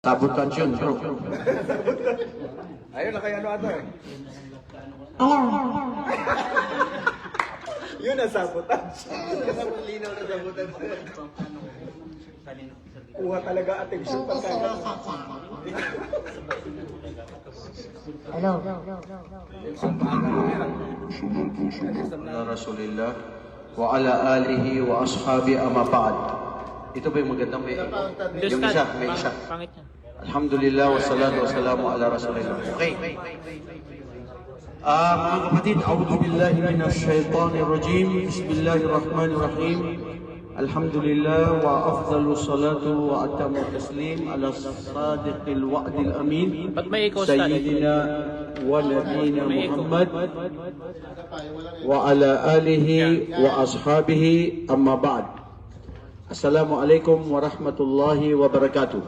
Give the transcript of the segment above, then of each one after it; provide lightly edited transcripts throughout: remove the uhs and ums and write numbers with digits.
Sabotage yun, bro. Ayun, nakayano ata eh. Yun ang sabotage. Malinaw na sabotage. Kuha talaga attention pagkakala. Hello. Ala Rasulillah wa ala alihi wa ashabi amma ba'd. Ito ba yung magandang may yung isa, may isa. Alhamdulillah wassalatu wassalamu ala Rasulillah. Okay. Mga kapatid, a'udhu billahi minash shaitanir rajim. Bismillahirrahmanirrahim. Alhamdulillah wa afdalu salatu wa atamu taslim ala sadiqil wa'dil amin sayyidina wa nabiyina Muhammad wa ala alihi wa ashabihi amma ba'd. Assalamualaikum warahmatullahi wabarakatuh.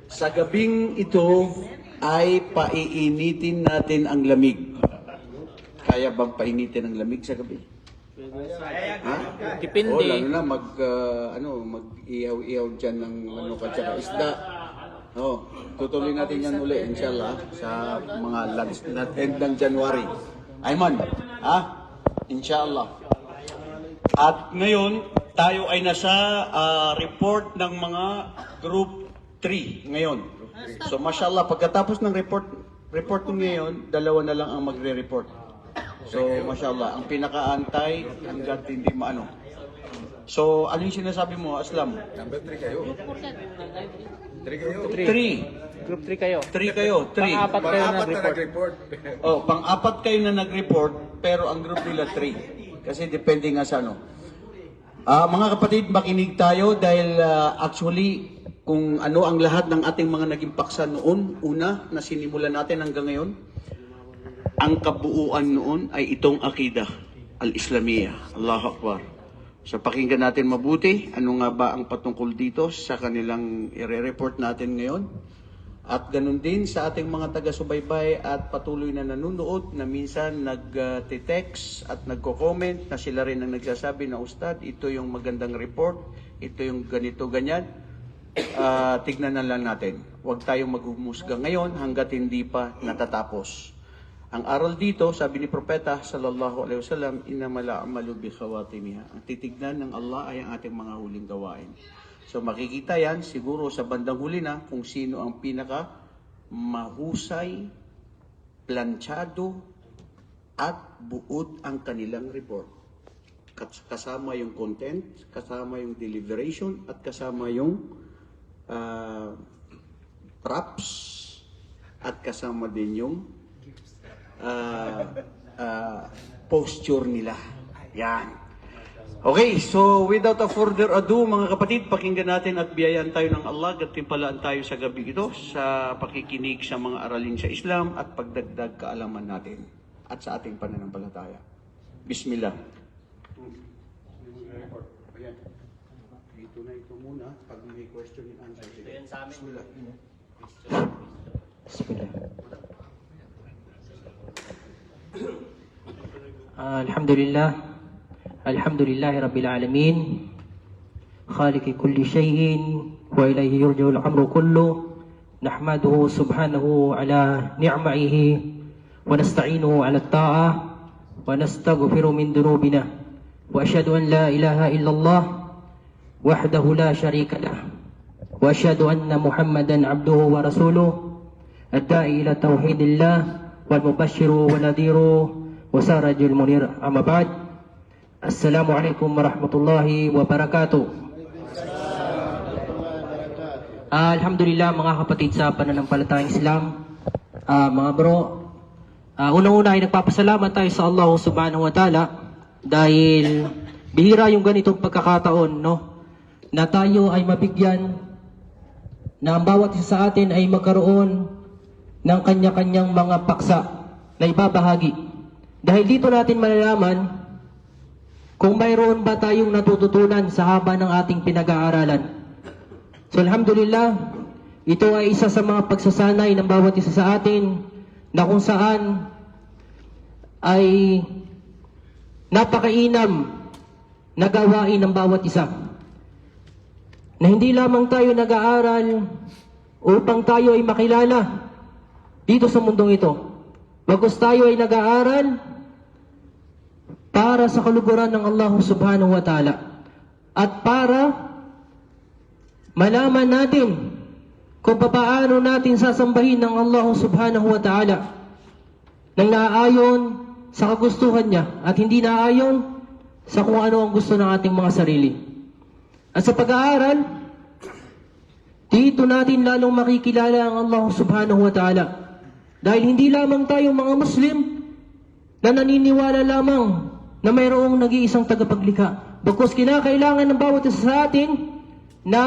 Sa gabing ito ay paiinitin natin ang lamig. Kaya bang painitin ang lamig sa gabi? Ha? Depende. O, lalo na mag-ihaw-ihaw dyan ng at saka isda. Tutuloy natin yan uli, inshallah, sa mga lunch natin ng January. Ayman, inshallah. At ngayon, tayo ay nasa report ng mga group 3 ngayon. So, mashallah, pagkatapos ng report ngayon, dalawa na lang ang magre-report. So, mashallah, ang pinakaantay hanggat hindi maano. So, ano yung sinasabi mo, Aslam? Number 3 kayo. 3 kayo. 3. Group 3 kayo. 3 kayo. 3. Pang-apat kayo Pang-apat na nag-report. nag-report. Pang-apat kayo na nag-report, pero ang group nila 3. Kasi depende nga sa ano. Mga kapatid, makinig tayo dahil actually, kung ano ang lahat ng ating mga naging paksa noon, una, na sinimulan natin hanggang ngayon, ang kabuuan noon ay itong akidah, al-Islamiyah. Allahu Akbar. So pakinggan natin mabuti, ano nga ba ang patungkol dito sa kanilang i-report natin ngayon. At ganun din sa ating mga taga-subaybay at patuloy na nanonood na minsan nag-text at nagko-comment na sila rin ang nagsasabi na Ustad, ito yung magandang report, ito yung ganito, ganyan. Tignan na lang natin. Huwag tayong maghumusga ngayon hanggat hindi pa natatapos. Ang aral dito, sabi ni Propeta sallallahu alaihi wasallam, innamal a'malu bi khawatimiha. Ang titignan ng Allah ay ang ating mga huling gawain. So makikita yan siguro sa bandang huli na kung sino ang pinaka mahusay, planchado at buod ang kanilang report. Kasama yung content, kasama yung deliberation at kasama yung props at kasama din yung posture nila. Yan. Okay, so without a further ado, mga kapatid, pakinggan natin at biyayan tayo ng Allah at timpalaan tayo sa gabi ito sa pakikinig sa mga aralin sa Islam at pagdagdag kaalaman natin at sa ating pananampalataya. Bismillah. Ito muna, pag may question and answer. Bismillah. Alhamdulillah Rabbil Alamin, Khaliqi kulli shay'in wa ilayhi yurja'ul amru kullu, nahmaduhu subhanahu ala ni'ma'ihi wa nasta'inuhu ala at-ta'ah wa nastaghfiru min dhunubina wa ashhadu an la ilaha illallah wahdahu la sharika lah wa ashhadu anna Muhammadan 'abduhu wa rasuluhu ad-da'i ila tauhidillah wal mubashshiru wa nadhiru wa sarajul munir. Amma ba'd. Assalamualaikum warahmatullahi wabarakatuh. Alhamdulillah mga kapatid sa pananampalatayang Islam, mga bro, unang-una ay nagpapasalamat tayo sa Allah subhanahu wa ta'ala dahil bihira yung ganitong pagkakataon, no? Na tayo ay mabigyan na ang bawat isa sa atin ay magkaroon ng kanya-kanyang mga paksa na ibabahagi. Dahil dito natin malalaman kung mayroon ba tayong natututunan sa haba ng ating pinag-aaralan. So alhamdulillah, ito ay isa sa mga pagsasanay ng bawat isa sa atin na kung saan ay napakainam na gawain ng bawat isa. na hindi lamang tayo nag-aaral upang tayo ay makilala dito sa mundong ito. Bagkus tayo ay nag-aaral para sa kaluguran ng Allah subhanahu wa ta'ala at para malaman natin kung paano natin sasambahin ng Allah subhanahu wa ta'ala nang naayon sa kagustuhan niya at hindi naayon sa kung ano ang gusto ng ating mga sarili. At sa pag-aaral, dito natin lalong makikilala ang Allah subhanahu wa ta'ala. Dahil hindi lamang tayong mga Muslim na naniniwala lamang na mayroong nag-iisang tagapaglikha. Bagkus kinakailangan ng bawat isa sa atin na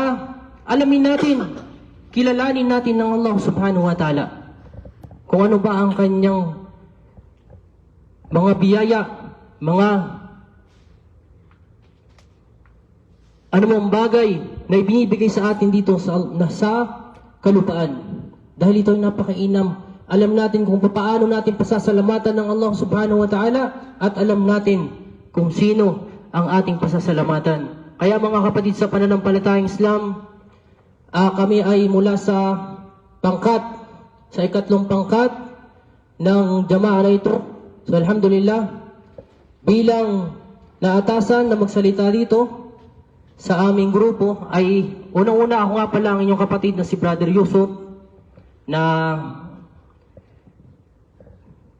alamin natin, kilalanin natin ng Allah subhanahu wa ta'ala kung ano ba ang kanyang mga biyaya, mga anumang bagay na ibinibigay sa atin dito sa kalupaan. Dahil ito ay napakainam. Alam natin kung paano natin pasasalamatan ng Allah subhanahu wa ta'ala at alam natin kung sino ang ating pasasalamatan. Kaya mga kapatid sa pananampalatayang Islam, kami ay mula sa ikatlong pangkat ng jamaah na ito. So alhamdulillah, bilang naatasan na magsalita dito sa aming grupo ay unang-una ako nga pala ang inyong kapatid na si Brother Yusuf na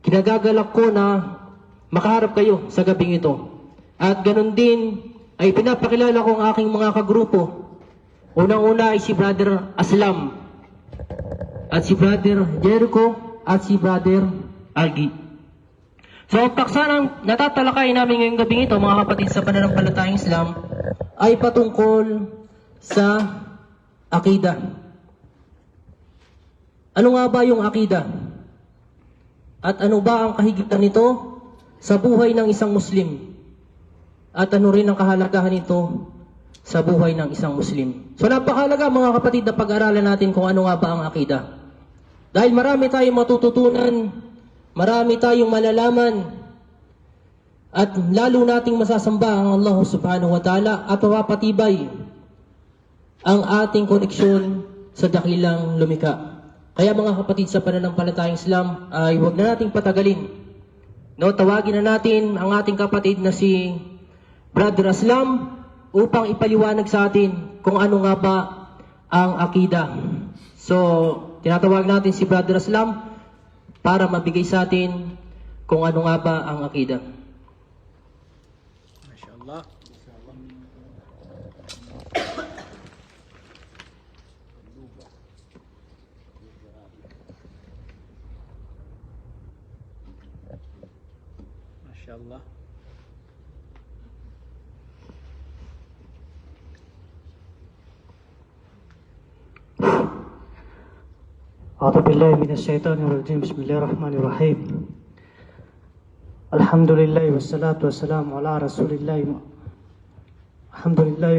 kinagagalak ko na makaharap kayo sa gabing ito. At ganun din ay pinapakilala ko ang aking mga kagrupo. Unang-una ay si Brother Aslam at si Brother Jericho at si Brother Algi. So ang paksa ng natatalakay namin ngayong gabing ito mga kapatid sa pananampalatayang Islam ay patungkol sa akida. Ano nga ba yung akida? At ano ba ang kahigitan nito sa buhay ng isang Muslim? At ano rin ang kahalagahan nito sa buhay ng isang Muslim? So napakahalaga mga kapatid na pag-aralan natin kung ano nga ba ang akida. Dahil marami tayong matututunan, marami tayong malalaman, at lalo nating masasamba ang Allah subhanahu wa ta'ala at mapapatibay ang ating koneksyon sa dakilang lumikha. Kaya mga kapatid sa pananampalatayang Islam ay huwag na nating patagalin. No, tawagin na natin ang ating kapatid na si Brother Aslam upang ipaliwanag sa atin kung ano nga ba ang akida. So, tinatawag natin si Brother Aslam para mabigay sa atin kung ano nga ba ang akida. MashaAllah. MashaAllah. أعوذ بالله من الشيطان الرجيم بسم الله الرحمن الرحيم الحمد لله والصلاة والسلام على رسول الله الحمد لله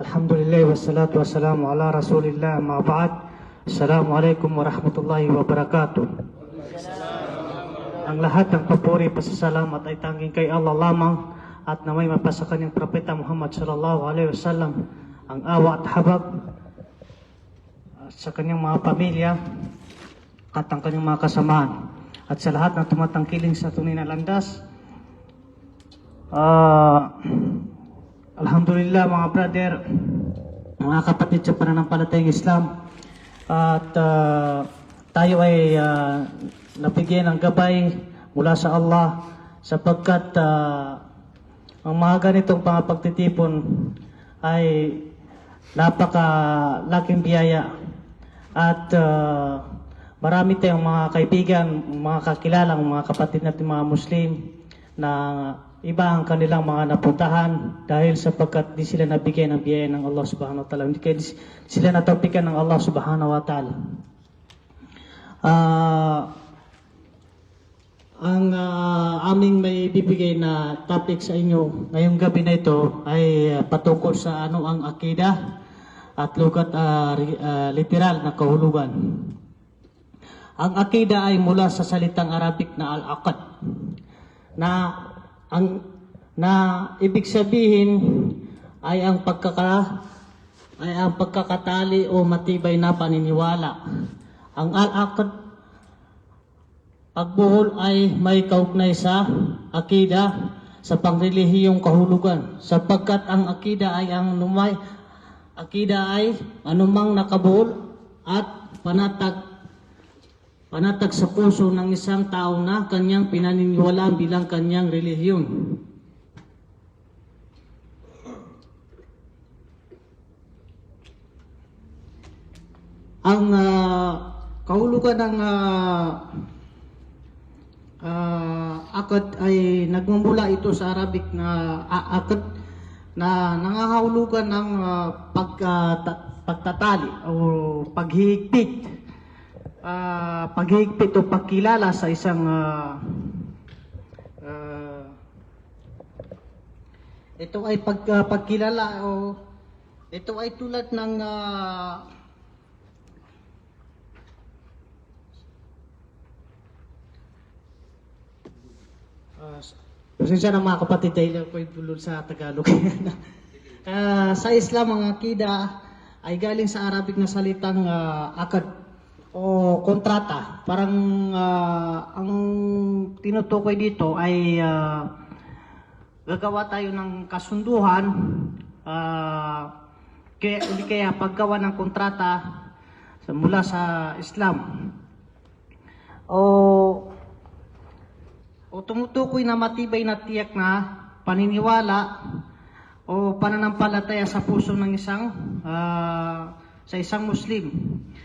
الحمد لله والصلاة والسلام على رسول الله ما بعد السلام عليكم ورحمة الله وبركاته. Ang lahat ng papuri pasasalamat ay tanging kay Allah lamang at naway mapasa kanyang propeta Muhammad sallallahu alaihi wasallam ang awa at habag sa kanyang mga pamilya at ang kanyang mga kasamahan at sa lahat na tumatangkiling sa tunay na landas. Alhamdulillah mga brother, mga kapatid sa pananampalatayang Islam, at tayo ay nabigyan ng gabay mula sa Allah sapagkat ang mga ganitong mga pagtitipon ay napakalaking biyaya at marami tayong mga kaibigan, mga kakilala, mga kapatid natin mga Muslim na iba ang kanilang mga napuntahan dahil sapagkat di sila nabigyan ng biyaya ng Allah subhanahu wa ta'ala, hindi sila natapikan ng Allah subhanahu wa ta'ala. Ang aming may bibigay na topic sa inyo ngayong gabi na ito ay patungkol sa ano ang akida at lugat literal na kahulugan. Ang akida ay mula sa salitang Arabic na al-aqad na na ibig sabihin ay ang pagkakatali o matibay na paniniwala. Ang al-aqd pagbuhol ay may kaugnay sa akida sa pangrelihiyong kahulugan, sapagkat ang akida ay anumang nakabuhol at panatag sa puso ng isang tao na kanyang pinaniniwalaan bilang kanyang relihiyon. Ang kahulugan ng akad ay nagmumula ito sa Arabic na akad na nangangahulugan ng pagtatali o paghihigpit. Paghihigpit o pagkilala sa isang ito ay pagkilala o ito ay tulad ng pasensya na mga kapatid dahil ako'y bulol sa Tagalog. Sa Islam, ang akida ay galing sa Arabic na salitang akad o kontrata. Parang ang tinutukoy dito ay gagawa tayo ng kasunduhan, kaya paggawa ng kontrata mula sa Islam. O tumutukoy na matibay na tiyak na paniniwala o pananampalataya sa puso ng sa isang Muslim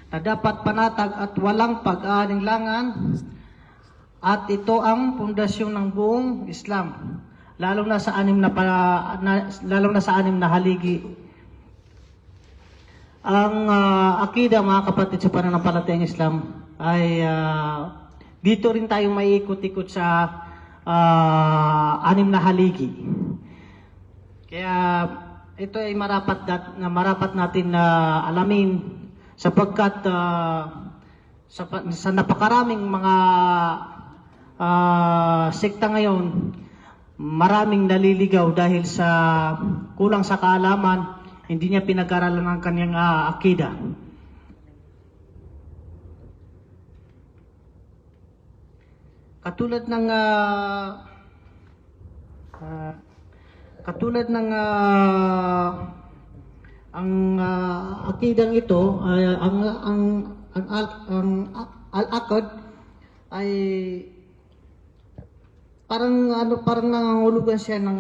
na dapat panatag at walang pag-aalinlangan, at ito ang pundasyon ng buong Islam, lalo na sa anim na haligi. Ang akida, mga kapatid, sa pananampalatayang Islam ay dito rin tayo may ikot-ikot sa anim na haligi. Kaya ito ay marapat natin na alamin, sapagkat sa napakaraming mga sekta ngayon, maraming naliligaw dahil sa kulang sa kaalaman, hindi niya pinag-aralan ang kanyang akida. Katulad ng ang akidang ito, ang al-aqd ay parang nangangahulugan siya ng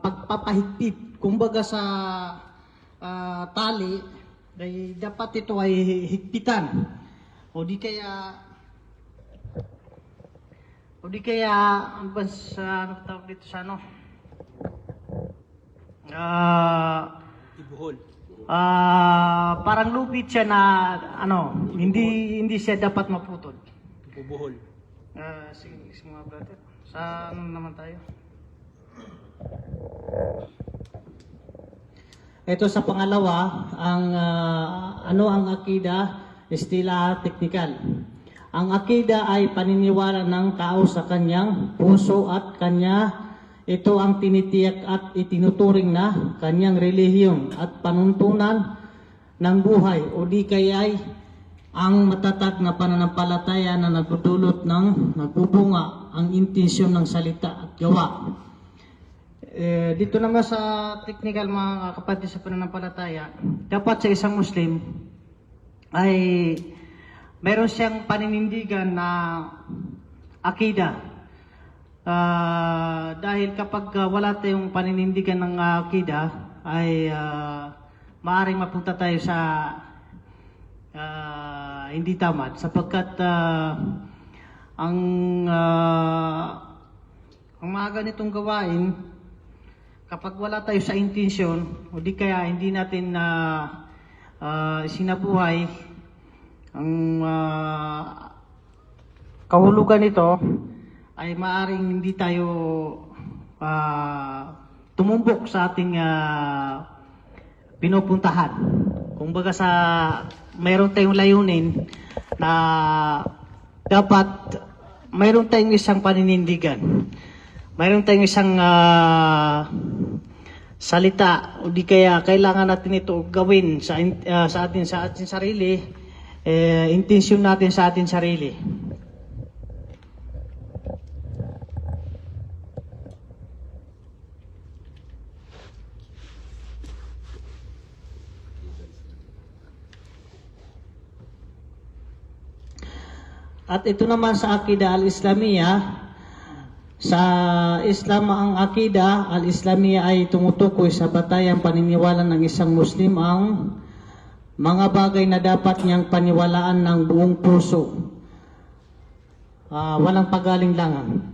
pagpapahigpit. Kumbaga sa tali ay dapat ito ay higpitan, o di kaya ano tawag dito sa Ibuhol. parang lupit siya na hindi siya dapat maputol. Ibuhol. Sige mga brother. Sa naman tayo? Ito sa pangalawa, ang akida, estila teknikal. Ang akida ay paniniwala ng tao sa kanyang puso at ito ang tinitiyak at itinuturing na kanyang relihiyon at panuntunan ng buhay, o di kaya ay ang matatag na pananampalataya na nagbubunga ang intensyon ng salita at gawa. Dito naman sa technical, mga kapatid, sa pananampalataya, dapat sa isang Muslim ay meron siyang paninindigan na akida. Dahil kapag wala tayong paninindigan ng akida, ay maaaring mapunta tayo sa hindi tama, sapagkat ang mga ganitong gawain, kapag wala tayo sa intensyon, o di kaya hindi natin sinabuhay ang kahulugan nito, ay maaring hindi tayo tumumbok sa ating pinupuntahan. Kumbaga mayroon tayong layunin na dapat mayroon tayong isang paninindigan. Mayroon tayong isang salita o di kaya kailangan natin ito gawin sa ating sarili, intensyon natin sa ating sarili. At ito naman sa Akida al-Islamiyah, sa Islam ang Akida al-Islamiyah ay tumutukoy sa batayang paniniwala ng isang Muslim ang mga bagay na dapat niyang paniwalaan ng buong puso, walang pagalinlangan.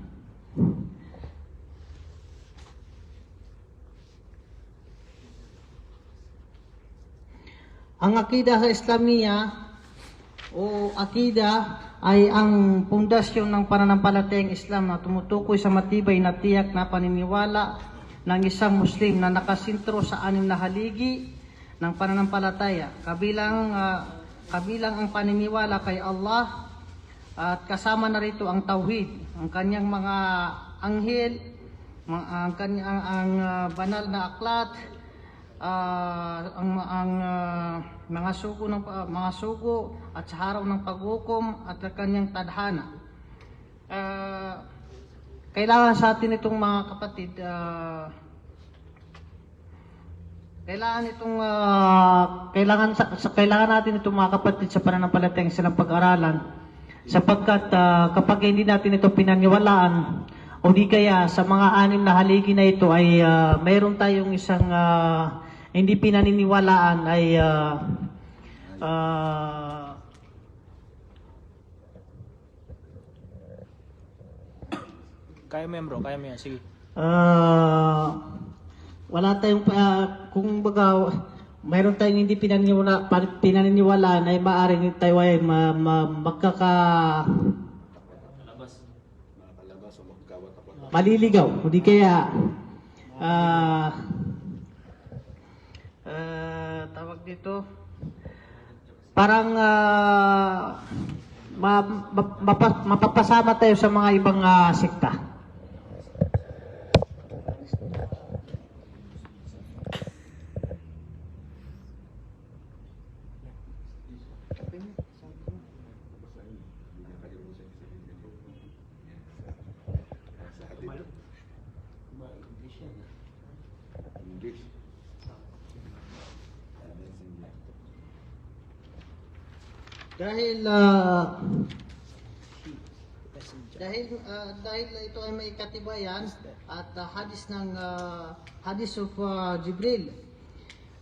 Ang Akida sa Islamiyah o Akida ay ang pundasyon ng pananampalatayang Islam na tumutukoy sa matibay na tiyak na paniniwala ng isang Muslim na nakasintro sa 6 na haligi ng pananampalataya, kabilang ang paniniwala kay Allah at kasama na rito ang tauhid, ang kanyang mga anghel, ang banal na aklat, ang mga sugo at sa araw ng paghukom at ang kanyang tadhana. Kailangan sa atin itong mga kapatid, kailangan natin itong mga kapatid sa pananampalatayang silang pag-aralan, sapagkat kapag hindi natin ito pinaniwalaan o di kaya sa mga 6 na haligi na ito ay mayroon tayong isang hindi pinaniniwalaan ay Kaya mo yan bro, kaya mo yan. Sige. wala tayong kung baga mayroon tayong hindi pinaniniwalaan ay maaaring tayo ay maliligaw, hindi kaya tawag dito parang mapapasama tayo sa mga ibang sekta. Dahil ito ay may katibayan at hadis of Jibril,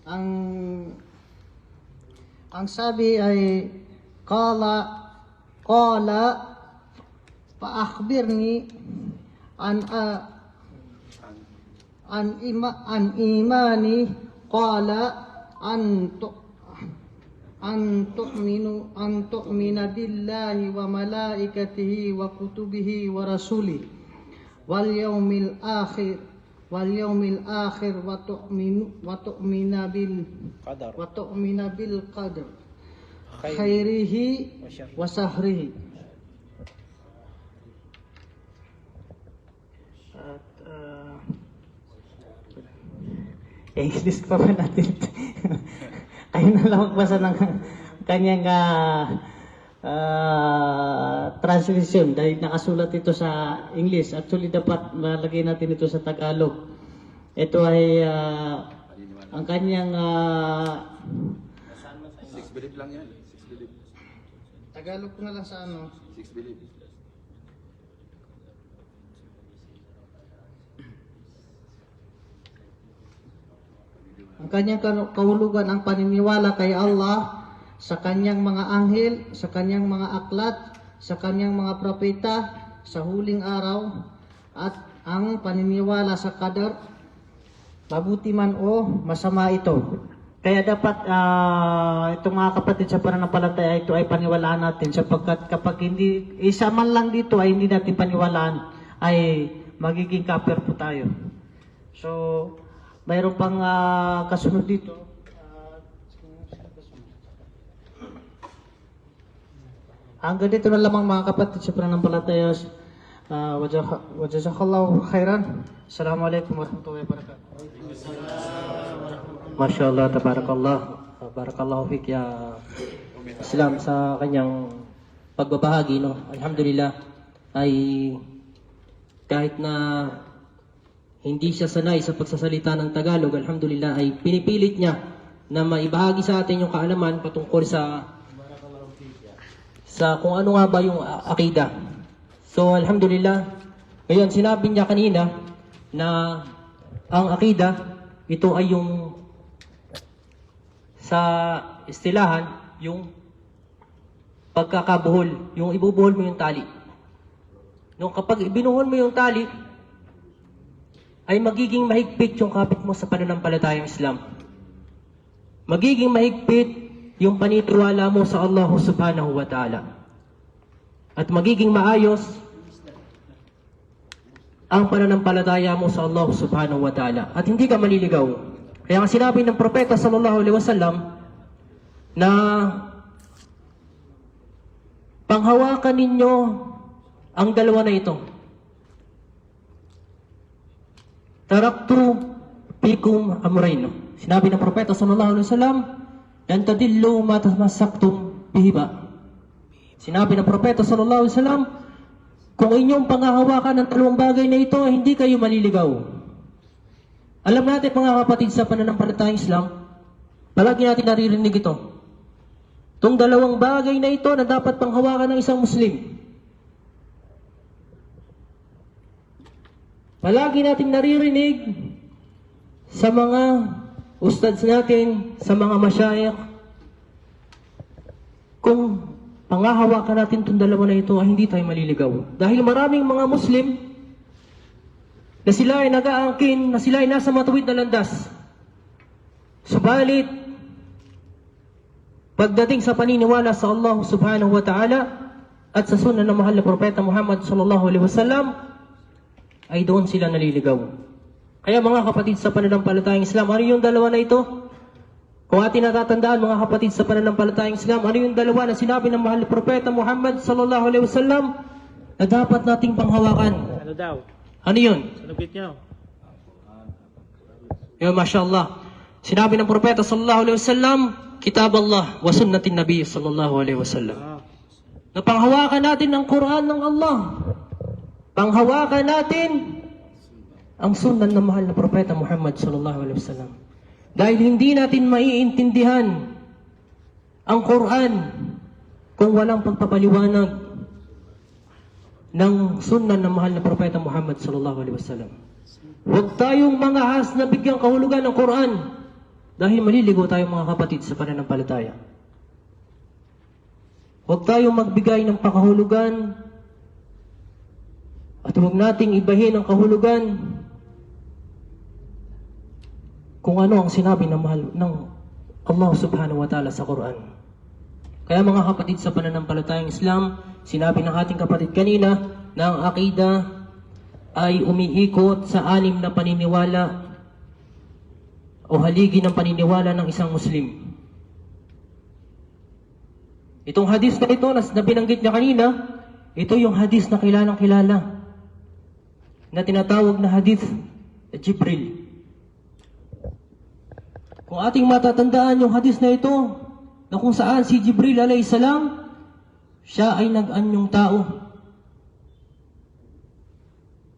ang sabi ay qala fa akhbirni an imani qala an tu'mina billahi wa malaikatihi wa kutubihi wa rasulih wal yawmil akhir wa tu'mina bil qadar khairihi wa sahrihi. At English pa ba natin? Kayo na lang magbasa ng kanyang translation dahil nakasulat ito sa English. Actually, dapat malagay natin ito sa Tagalog. Ito ay ang kanyang 6 believe lang yan. 6 believe. Tagalog ko na lang sa 6 believe. Ang kanyang kahulugan ang paniniwala kay Allah, sa kanyang mga anghel, sa kanyang mga aklat, sa kanyang mga propeta, sa huling araw, at ang paniniwala sa qadar, mabuti man o masama ito. Kaya dapat itong mga kapatid sa pananampalataya ito ay paniwalaan natin, sapagkat kapag hindi isa man lang dito ay hindi natin paniwalaan ay magiging kafir po tayo. So mayroon pang kasunod dito. Hanggang dito na lamang mga kapatid sa pananampalataya. Wajazakallahu khairan. Assalamualaikum warahmatullahi wabarakatuh. Masya Allah, tabarakallah. Barakallahu fik ya Islam sa kanyang pagbabahagi. No? Alhamdulillah ay kahit na hindi siya sanay sa pagsasalita ng Tagalog, alhamdulillah ay pinipilit niya na maibahagi sa atin yung kaalaman patungkol sa kung ano nga ba yung akida. So alhamdulillah, ngayon sinabi niya kanina na ang akida, ito ay yung sa istilahan, yung pagkakabuhol, yung ibubuhol mo yung tali. Nung kapag ibinuhol mo yung tali, ay magiging mahigpit yung kapit mo sa pananampalatayang Islam. Magiging mahigpit yung paniniwala mo sa Allah subhanahu wa ta'ala. At magiging maayos ang pananampalataya mo sa Allah subhanahu wa ta'ala. At hindi ka maliligaw. Kaya ang sinabi ng propeta sallallahu alaihi wasallam na panghawakan ninyo ang dalawa na ito. Taraktu fikum amrayn. Sinabi ng propeta sallallahu alaihi wasallam, "Lan tadillu ma tamassaktum bihi." Sinabi ng propeta sallallahu alaihi wasallam, kung inyong panghahawakan ng dalawang bagay na ito, hindi kayo maliligaw. Alam natin mga kapatid sa pananampalatayang Islam, palagi natin naririnig ito. Itong dalawang bagay na ito na dapat panghawakan ng isang Muslim. Palagi natin naririnig sa mga ustads natin, sa mga masyayikh, kung panghahawakan natin itong dalawa na ito ay hindi tayo maliligaw. Dahil maraming mga Muslim na sila ay nag-aangkin, na sila ay nasa matuwid na landas. Subalit, pagdating sa paniniwala sa Allah subhanahu wa ta'ala at sa sunnah ng mahal na propeta Muhammad sallallahu alaihi wasallam, ay doon sila naliligaw. Kaya mga kapatid sa pananampalatayang Islam, ano yung dalawa na ito? Kung atin natatandaan mga kapatid sa pananampalatayang Islam, ano yung dalawa na sinabi ng mahal na propeta Muhammad sallallahu alaihi wasallam na dapat nating panghawakan? Ano daw? Ano yun? Sanugit niyo. Yun, mashallah. Sinabi ng propeta sallallahu alaihi wasallam, kitab Allah wa sunnatin Nabi sallallahu alaihi wasallam. Na panghawakan natin ang Quran ng Allah. Panghawakan natin ang sunnah ng mahal na propeta Muhammad sallallahu alaihi wasallam. Dahil hindi natin maiintindihan ang Quran kung walang pagpapaliwanag ng sunnah ng mahal na propeta Muhammad sallallahu alaihi wasallam. Huwag tayong mga has na bigyang kahulugan ng Quran dahil maliligo tayong mga kapatid sa pananampalataya. Huwag tayong magbigay ng pakahulugan at huwag nating ibahin ang kahulugan kung ano ang sinabi ng mahal ng Allah subhanahu wa ta'ala sa Quran. Kaya mga kapatid sa pananampalatayang Islam, sinabi ng ating kapatid kanina na ang akida ay umiikot sa 6 na paniniwala o haligi ng paniniwala ng isang Muslim. Itong hadis na ito na binanggit niya kanina, ito yung hadis na kilalang kilala na tinatawag na hadis Jibril. Kung ating matatandaan yung hadis na ito, na kung saan si Jibril alayhis salam, siya ay nag-anyong tao.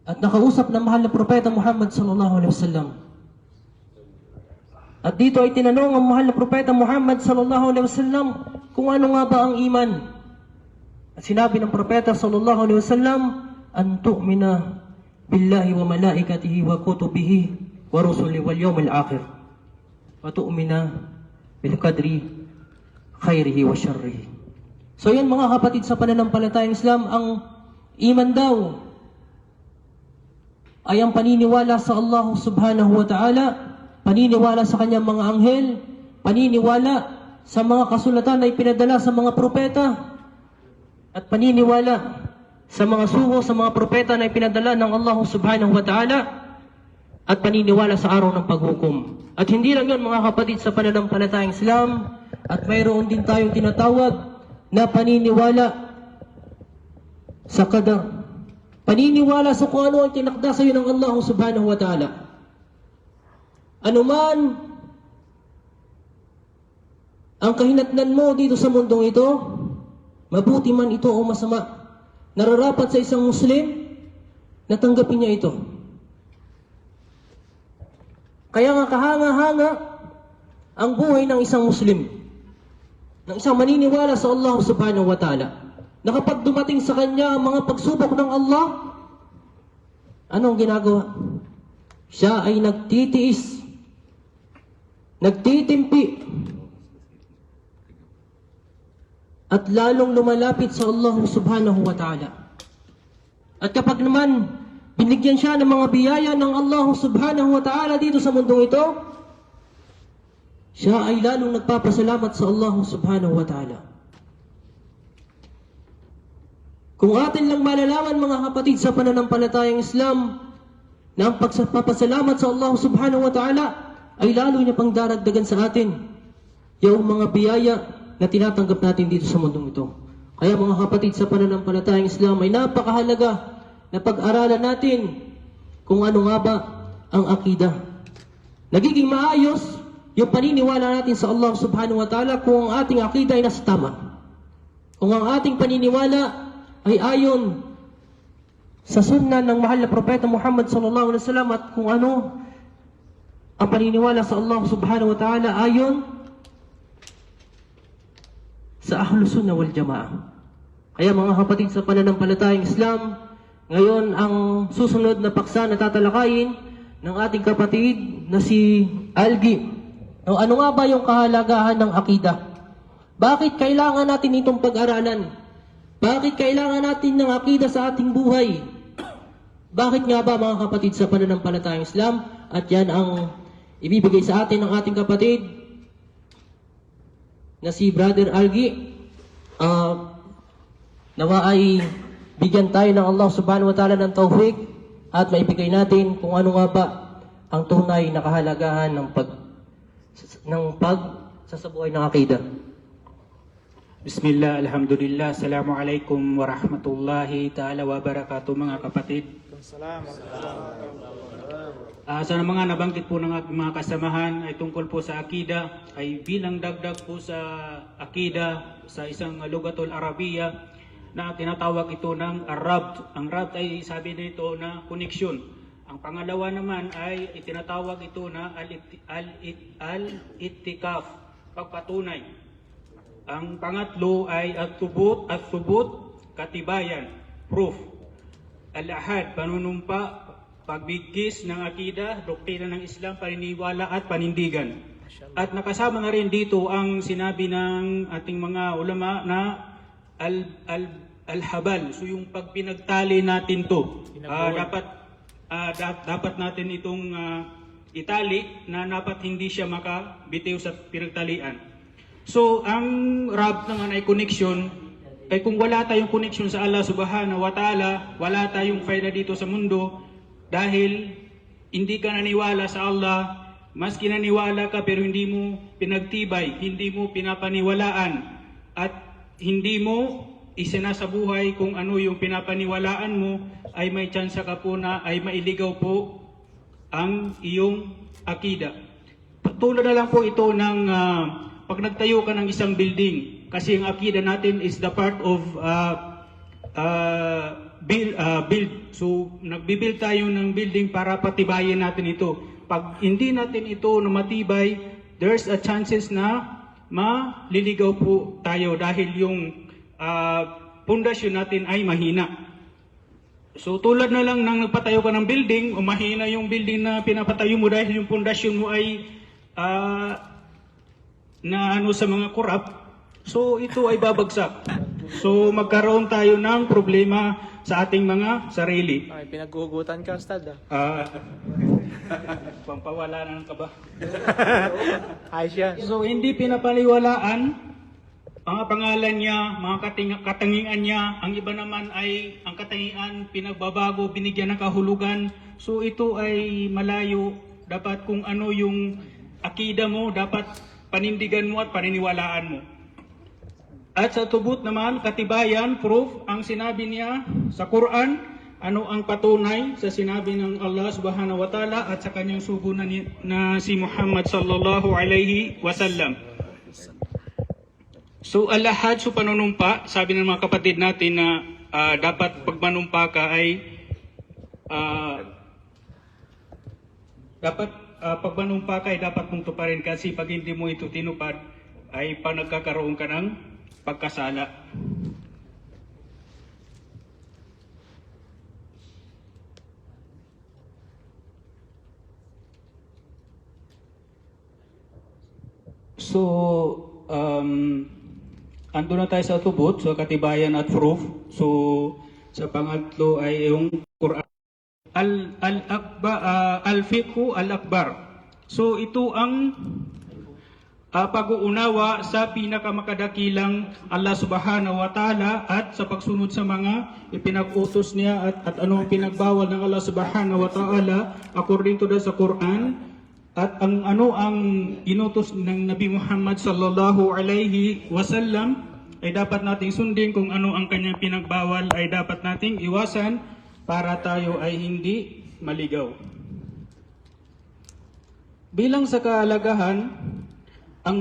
At nakausap ng mahal na propeta Muhammad sallallahu alaihi wasallam. At dito ay tinanong ang mahal na propeta Muhammad sallallahu alaihi wasallam kung ano nga ba ang iman. At sinabi ng propeta sallallahu alaihi wasallam, an tu'mina billahi wa malaikatihi wa kutubihi wa rusuli wal yawmil akhir. Wa tu'mina bil qadri khairihi wa syarrihi. So yan mga kapatid sa pananampalatayang Islam, ang iman daw ay ang paniniwala sa Allah subhanahu wa ta'ala, paniniwala sa kanyang mga anghel, paniniwala sa mga kasulatan na ipinadala sa mga propeta, at paniniwala sa mga sugo sa mga propeta na ipinadala ng Allah subhanahu wa ta'ala, at paniniwala sa araw ng paghukom. At hindi lang yun mga kapatid sa pananampalatayang Islam, at mayroon din tayong tinatawag na paniniwala sa qadar. Paniniwala sa kung ano ang tinakda sa iyo ng Allah subhanahu wa ta'ala. Anuman ang kahinatnan mo dito sa mundong ito, mabuti man ito o masama, nararapat sa isang Muslim na tanggapin niya ito. Kaya nga kahanga-hanga ang buhay ng isang Muslim, ng isang maniniwala sa Allah subhanahu wa ta'ala, na kapag dumating sa kanya ang mga pagsubok ng Allah, anong ginagawa? Siya ay nagtitiis, nagtitimpi, at lalong lumalapit sa Allah subhanahu wa ta'ala. At kapag naman binigyan siya ng mga biyaya ng Allah subhanahu wa ta'ala dito sa mundong ito, siya ay lalong nagpapasalamat sa Allah subhanahu wa ta'ala. Kung atin lang malalaman mga kapatid sa pananampalatayang Islam, na ang pagpapasalamat sa Allah subhanahu wa ta'ala ay lalo niya pang daragdagan sa atin yung mga biyaya na tinatanggap natin dito sa mundong ito. Kaya mga kapatid sa pananampalatayang Islam ay napakahalaga na pag-aralan natin kung ano nga ba ang akida. Nagiging maayos yung paniniwala natin sa Allah subhanahu wa ta'ala kung ang ating akida ay nasa tama. Kung ang ating paniniwala ay ayon sa sunnah ng mahal na propeta Muhammad sallallahu alaihi wasallam, at kung ano ang paniniwala sa Allah subhanahu wa ta'ala ayon sa Ahlus Sunnah wal Jamaah. Kaya mga kapatid sa pananampalatayang Islam, ngayon ang susunod na paksa na tatalakayin ng ating kapatid na si Algi. Ano nga ba yung kahalagahan ng akida? Bakit kailangan natin itong pag-aralan? Bakit kailangan natin ng akida sa ating buhay? Bakit nga ba mga kapatid sa pananampalatayang Islam? At yan ang ibibigay sa atin ng ating kapatid na si Brother Algi. Nawa ay bigyan tayo ng Allah subhanahu wa ta'ala ng tawfiq at maibigay natin kung ano nga ba ang tunay na kahalagahan ng pagsasabuhay ng akida. Bismillah, alhamdulillah, assalamualaikum warahmatullahi ta'ala wabarakatuh mga kapatid. Sa mga nabanggit po ng aking mga kasamahan ay tungkol po sa akida, ay bilang dagdag po sa akida sa isang lugatul Arabiya na tinatawag ito ng Arab. Ang Rab ay sabi nito na koneksyon. Ang pangalawa naman ay itinatawag ito na al-ittikaf, pagpatunay. Ang pangatlo ay at-thubut, katibayan, proof. Al-ahad, panunumpa, pagbigkis ng akida, doktrina ng Islam, paniniwala at panindigan. At nakasama na rin dito ang sinabi ng ating mga ulama na al-habal. So yung pag pinagtali natin to, dapat natin itong itali na dapat hindi siya makabitiw sa pinagtalian. So ang Rab naman ay connection. Ay kung wala tayong connection sa Allah subhanahu wa ta'ala, wala tayong faida dito sa mundo dahil hindi ka naniwala sa Allah. Maski naniwala ka pero hindi mo pinagtibay, hindi mo pinapaniwalaan at hindi mo isinasabuhay kung ano yung pinapaniwalaan mo, ay may tsansa ka po na ay mailigaw po ang iyong akida. Tulad na lang po ito ng pag nagtayo ka ng isang building, kasi ang akida natin is the part of build. So nagbibuild tayo ng building para patibayin natin ito. Pag hindi natin ito na matibay, there's a chances na maliligaw po tayo dahil yung pundasyon natin ay mahina. So tulad na lang nang nagpatayo ka ng building, o mahina yung building na pinapatayo mo dahil yung pundasyon mo ay na ano sa mga corrupt, so ito ay babagsak. So magkaroon tayo ng problema sa ating mga sarili. Ay, pinaghugutan ka, Ustad. Pampawala ka ba? Ayos yan. So hindi pinapaliwalaan mga pangalan niya, mga katangian niya. Ang iba naman ay ang katangian pinagbabago, binigyan ng kahulugan. So ito ay malayo. Dapat kung ano yung akida mo, dapat panindigan mo at paniniwalaan mo. At sa tubot naman, katibayan, proof, ang sinabi niya sa Quran, ano ang patunay sa sinabi ng Allah subhanahu wa ta'ala at sa kanyang sugo na si Muhammad sallallahu alaihi wasallam. So alahad sa panunumpa, sabi ng mga kapatid natin na dapat pagmanumpa ka ay dapat mong tuparin kasi pag hindi mo ito tinupad ay nagkakaroon ka ng pagkasala. So, ando na tayo sa tubot, so katibayan at proof. So, sa pangatlo ay yung Quran. Al-Fiqhu al-Akbar. So, ito ang pag-uunawa sa pinakamakadakilang Allah subhanahu wa ta'ala at sa pagsunod sa mga ipinag-utos niya at ano ang pinagbawal ng Allah subhanahu wa ta'ala according to sa Quran. At ang inutos ng Nabi Muhammad sallallahu alaihi wasallam ay dapat nating sundin, kung ano ang kanyang pinagbawal ay dapat nating iwasan para tayo ay hindi maligaw. Bilang sa kahalagahan, ang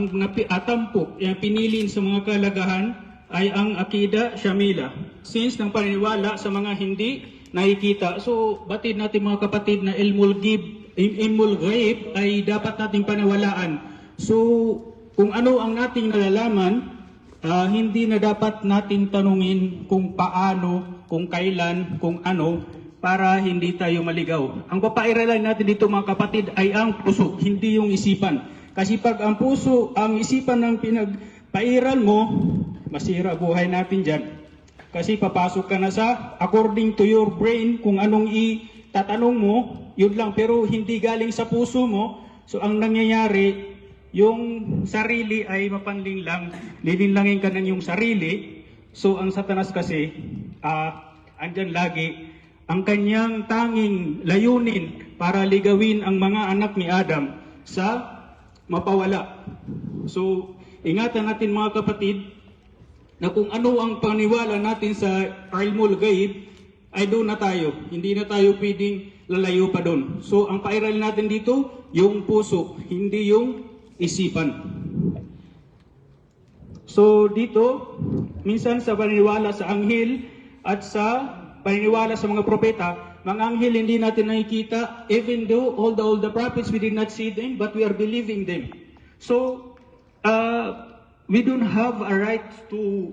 tampok, yung pinilin sa mga kahalagahan ay ang akida syamila. Since ng paniniwala sa mga hindi nakikita. So, batid natin mga kapatid na ilmul ghaib ay dapat nating paniwalaan. So, kung ano ang nating nalalaman, hindi na dapat nating tanungin kung paano, kung kailan, kung ano, para hindi tayo maligaw. Ang papairalan natin dito mga kapatid ay ang puso, hindi yung isipan. Kasi pag ang puso, ang isipan ng pinagpairal mo, masira buhay natin dyan. Kasi papasok ka na sa according to your brain, kung anong itatanong mo, yun lang, pero hindi galing sa puso mo. So ang nangyayari, yung sarili ay mapanlinlang, lilinlangin ka ng yung sarili. So ang Satanas kasi, andyan lagi, ang kanyang tanging layunin para ligawin ang mga anak ni Adam sa mapawala. So ingatan natin mga kapatid, na kung ano ang paniwala natin sa ilmul ghaib, ay doon na tayo. Hindi na tayo pwedeng lalayo pa doon. So, ang pairal natin dito, yung puso, hindi yung isipan. So, dito, minsan sa paniniwala sa anghel at sa paniniwala sa mga propeta, mga anghel hindi natin nakikita, even though all the prophets, we did not see them, but we are believing them. So, we don't have a right to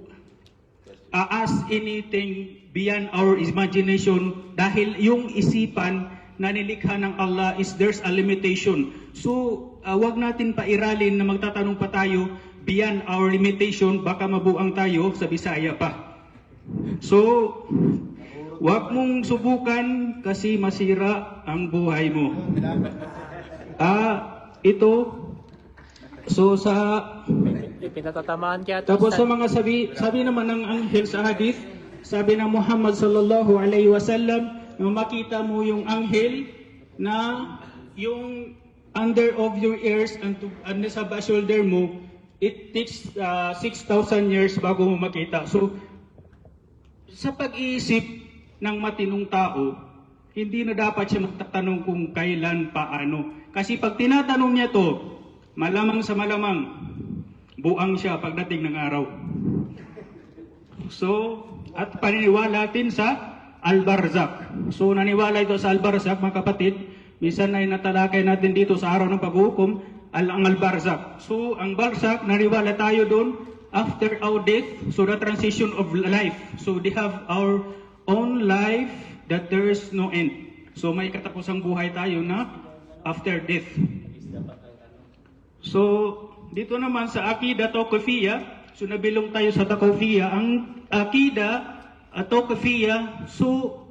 ask anything beyond our imagination dahil yung isipan na nilikha ng Allah is there's a limitation. So, wag natin pairalin na magtatanong pa tayo beyond our limitation, baka mabuang tayo sa Bisaya pa. So, wag mong subukan kasi masira ang buhay mo. Ito, so sa Pinatatamaan kaya tapos sa mga sabi naman ng anghel sa hadith, sabi ng Muhammad sallallahu alaihi wasallam, nung makita mo yung anghel na yung under of your ears and sa shoulder mo, it takes 6,000 years bago mo makita. So, sa pag-iisip ng matinong tao, hindi na dapat siya magtatanong kung kailan, paano. Kasi pag tinatanong niya to, malamang sa malamang, buang siya pagdating ng araw. So, at paniniwala natin sa Al-Barzak. So, naniwala ito sa Al-Barzak, mga kapatid. Minsan ay natalakay natin dito sa araw ng paghukom, ang Al-Barzak. So, ang Barzak, naniwala tayo doon after our death. So, the transition of life. So, they have our own life that there is no end. So, may katapusang buhay tayo na after death. So, dito naman sa Akida Tawqifiyya, so nabilong tayo sa Tawqifiyya. Ang Akida Tawqifiyya, so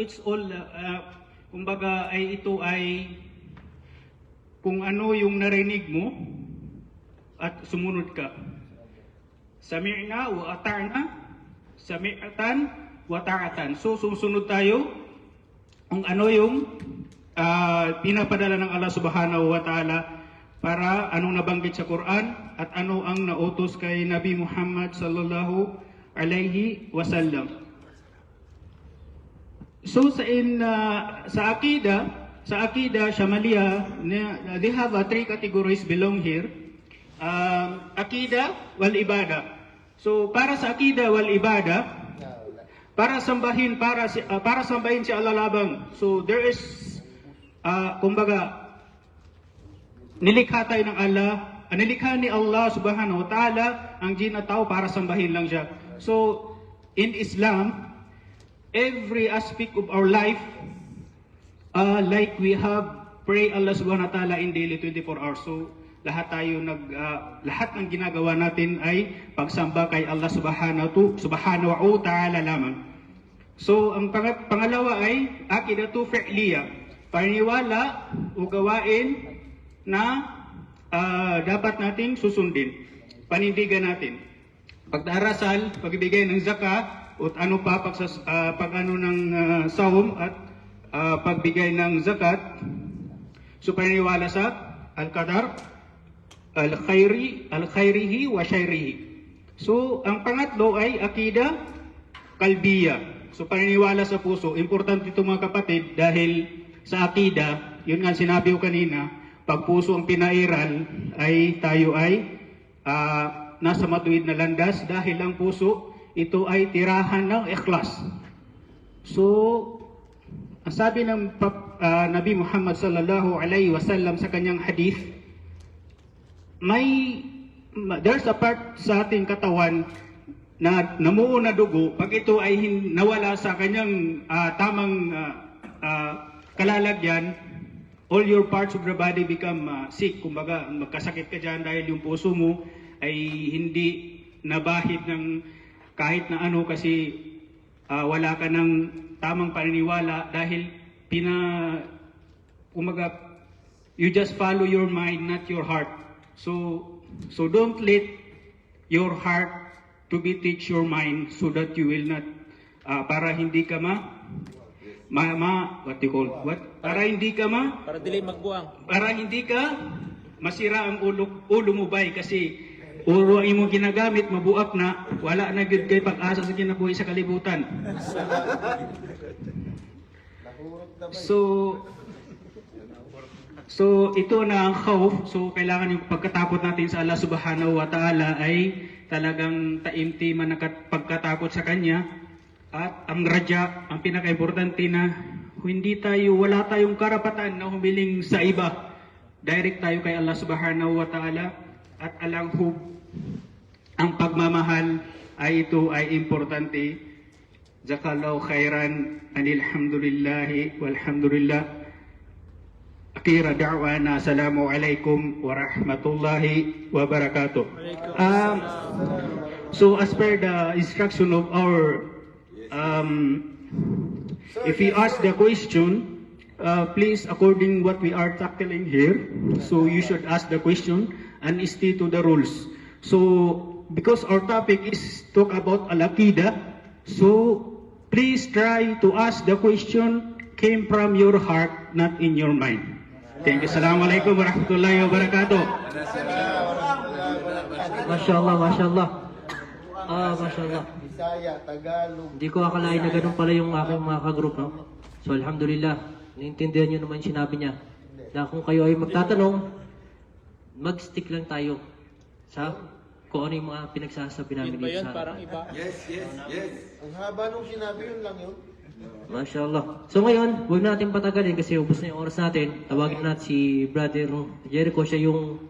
it's all, kumbaga ay ito ay kung ano yung narinig mo at sumunod ka. Sami'na wa ata'na, sami'atan wa ta'atan. So susunod tayo kung ano yung pinapadala ng Allah subhanahu wa ta'ala para anong nabanggit sa Quran at ano ang nautos kay Nabi Muhammad sallallahu alaihi wasallam. So sa akida Shamalia, they have three categories belong here. Akida wal ibada. So para sa akida wal ibada, para sambahin si Allah labang. So there is kumbaga nilikha tayo ng Allah, nilikha ni Allah subhanahu wa ta'ala ang jinn at tao para sambahin lang siya. So in Islam, every aspect of our life, like we have pray Allah subhanahu wa ta'ala in daily 24 hours. So lahat ng ginagawa natin ay pagsamba kay Allah subhanahu wa ta'ala lamang. So ang pangalawa ay akidatu fi'liya, paniniwala o gawain na dapat nating susundin, panindigan natin. Pagdarasal, pagbibigay ng zakat, at ano pa pag-ano ng sawm at pagbigay ng zakat. So paniniwala sa al-qadar, al-khairihi wa syairihi. So ang pangatlo ay akida kalbiya. So paniniwala sa puso. Importante ito mga kapatid dahil sa akida, yun nga sinabi ko kanina, pag puso ang pinairal ay tayo ay nasa matuwid na landas dahil ang puso ito ay tirahan ng ikhlas. So ang sabi ng Nabi Muhammad sallallahu alaihi wasallam sa kanyang hadith, there's a part sa ating katawan na namuo na dugo, pag ito ay nawala sa kanyang tamang kalalagyan, all your parts of the body become sick. Kumbaga, magkasakit ka dyan dahil yung puso mo ay hindi nabahid ng kahit na ano kasi wala ka ng tamang paniniwala dahil kumbaga, you just follow your mind, not your heart. So don't let your heart to be teach your mind so that you will not, para hindi ka para dili magbuang. Para hindi ka masira ang ulo mo bay kasi ulo ang imong ginagamit mabuak na wala na gyud kay pag-asa sa kinabuhi sa kalibutan. So ito na ang khawf. So kailangan yung pagkatakot natin sa Allah subhanahu wa ta'ala ay talagang taimtiman na pagkatakot sa Kanya. At ang raja, ang pinaka-importante na wala tayong karapatan na humiling sa iba. Direct tayo kay Allah subhanahu wa ta'ala at alanghub. Ang pagmamahal ay ito ay importante. Jazakallahu khairan, alhamdulillahi walhamdulillah. Akira da'wana, assalamu alaikum warahmatullahi wabarakatuh. So as per the instruction of our if we ask the question, please, according what we are tackling here, so you should ask the question and stay to the rules. So, because our topic is talk about al-Aqidah, so please try to ask the question came from your heart, not in your mind. Thank you. Assalamualaikum warahmatullahi wabarakatuh. Mashallah, mashallah. Mashallah. Bisaya, Tagalog. Hindi ko akalain na ganun pala yung aking mga kagroup, no? So, alhamdulillah, naiintindihan nyo naman sinabi niya na kung kayo ay magtatanong, mag-stick lang tayo sa kung ano yung mga pinagsasabi namin Yun ba dito yun? sa Parang iba. Ang haba nung sinabi yun lang yun. Mashallah. So ngayon, huwag natin patagalin kasi ubos na yung oras natin. Tawagin natin si Brother Jericho. Siya yung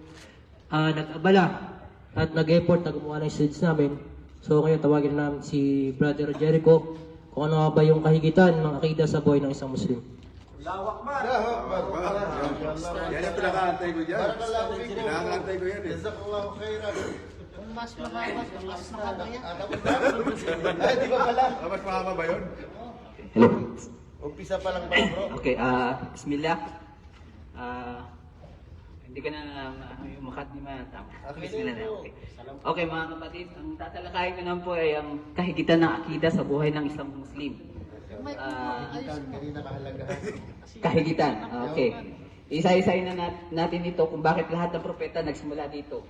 nag-abala at nag-effort na gumawa ng slides namin. So ngayon, tawagin namin si Brother Jericho kung ano ba yung kahigitan ng akida sa buhay ng isang Muslim. Lawak ba? Yan ang pinakaantay ko dyan. Barakallahu fikum. Pinakaantay ko yan eh. Jazakallahu khairan. Mas mahaba, mas mahaba yan. Ay, di ba pala? Mas mahaba ba yun? Hello. Umpisa pa lang ba, bro? Okay, bismillah. Hindi ka na makat ni Matam. Bismillah na. Okay. Okay, mga kapatid, ang tatalakayin ko naman po ay ang kahigitan ng akida sa buhay ng isang Muslim. Kanina kahalagahan. Kahigitan. Okay. Isa-isayin na natin ito kung bakit lahat ng propeta nagsimula dito.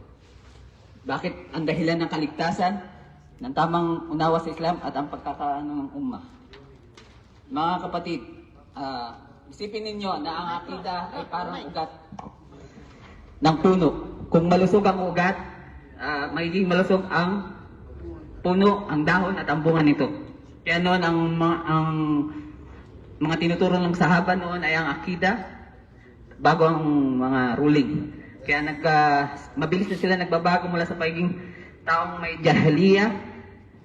Bakit ang dahilan ng kaligtasan, ng tamang unawa sa Islam at ang pagkakaano ng ummah. Mga kapatid, isipin ninyo na ang akida ay parang ugat ng puno. Kung malusog ang ugat, magiging malusog ang puno, ang dahon at ang bunga nito. Kaya noon ang mga tinuturo ng sahaba noon ay ang akida bago ang mga ruling. Kaya mabilis na sila nagbabago mula sa pagiging taong may jahiliya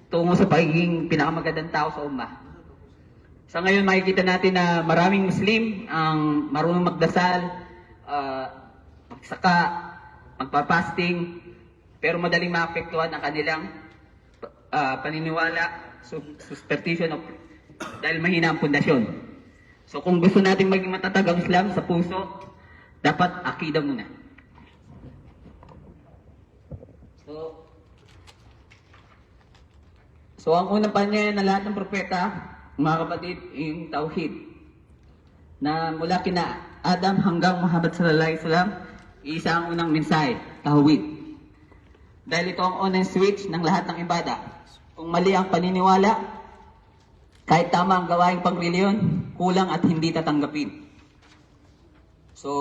tungo sa pagiging pinakamagandang tao sa ummah. Sa ngayon makikita natin na maraming Muslim ang marunong magdasal, magsaka, magpapasting, pero madaling maapektuhan ang kanilang paniniwala, superstition dahil mahina ang pundasyon. So kung gusto natin maging matatag ang Islam sa puso, dapat akida muna. So ang unang panyayan na lahat ng propeta, mga kapatid, yung tauhid. Na mula kina Adam hanggang Muhammad sallallahu alaihi wasallam, isa ang unang mensahe, tauhid. Dahil ito ang on and switch ng lahat ng ibada. Kung mali ang paniniwala, kahit tama ang gawaing pangreliyon, kulang at hindi tatanggapin. So,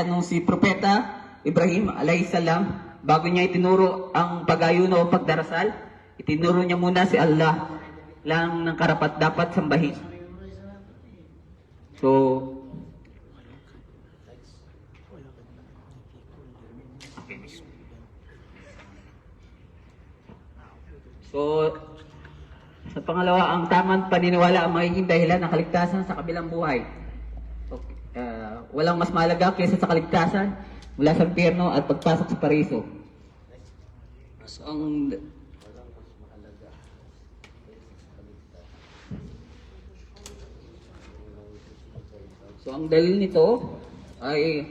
nung si Propeta Ibrahim alayhisalam, bago niya itinuro ang pag-ayuno o pagdarasal, itinuro niya muna si Allah lang ng karapat dapat sambahin. So, sa pangalawa, ang tamang paniniwala ang magiging dahilan ng kaligtasan sa kabilang buhay. Walang mas mahalaga kaysa sa kaligtasan mula sa impyerno at pagpasok sa paraiso. So, ang dalil nito ay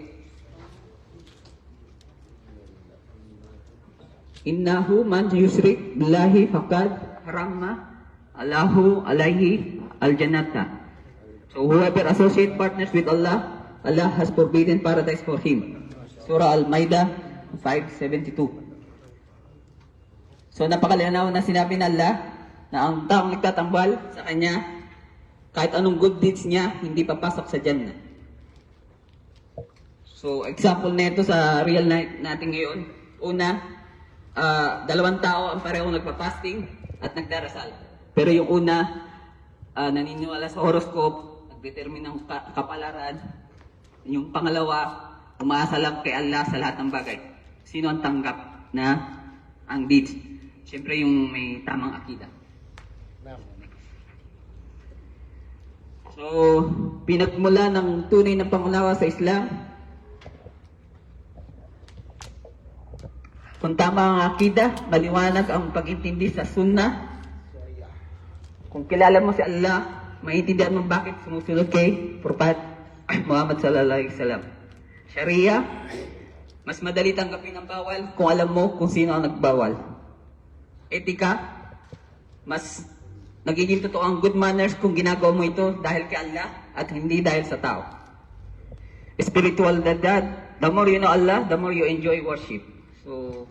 innahu man yusrik billahi faqad haramma Allahu alayhi al-jannata. So whoever associate partners with Allah, Allah has forbidden paradise for him. Surah Al-Maidah 5:72. So napakalinaw na sinabi ng Allah na ang taong nagtatambal sa kanya, kahit anong good deeds niya, hindi papasok sa Jannah. So example nito sa real life natin ngayon, una, dalawang tao ang parehong nagpa-fasting at nagdarasal. Pero yung una, naniniwala sa horoscope, nagdetermine ng kapalaran. Yung pangalawa, umaasa lang kay Allah sa lahat ng bagay. Sino ang tanggap na ang deeds? Siyempre yung may tamang akida. So, pinagmula ng tunay na pangunawa sa Islam, kung tama ang akida, maliwanag ang pag-intindi sa sunnah. Kung kilala mo si Allah, maintindihan mo bakit sumusunod kay Prophet Muhammad sallallahu alaihi wasallam. Sharia, mas madali tanggapin ang bawal kung alam mo kung sino ang nagbawal. Etika, mas nagiging totoo ang good manners kung ginagawa mo ito dahil kay Allah at hindi dahil sa tao. Spiritual that the more you know Allah, the more you enjoy worship. So,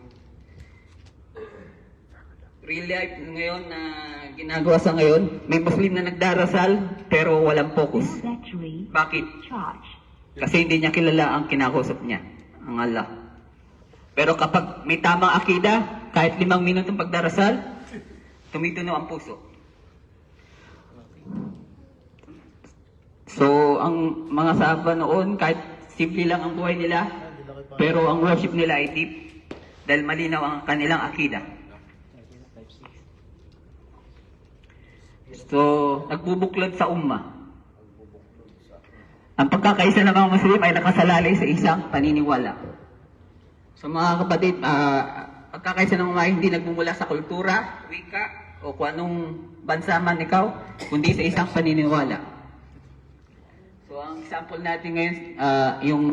real life ngayon na ginagawa sa ngayon, may Muslim na nagdarasal pero walang focus. Bakit? Kasi hindi niya kilala ang kinakausap niya, ang Allah. Pero kapag may tamang akida, kahit 5 minutong pagdarasal, tumituno ang puso. So, ang mga sahaba noon, kahit simple lang ang buhay nila, pero ang worship nila ay deep dahil malinaw ang kanilang akida. So, nagbubuklod sa ummah. Ang pagkakaisa ng mga Muslim ay nakasalalay sa isang paniniwala. So mga kapatid, pagkakaisa ng ummah hindi nagmumula sa kultura, wika, o kung anong bansa man ikaw, kundi sa isang paniniwala. So ang example natin ngayon, yung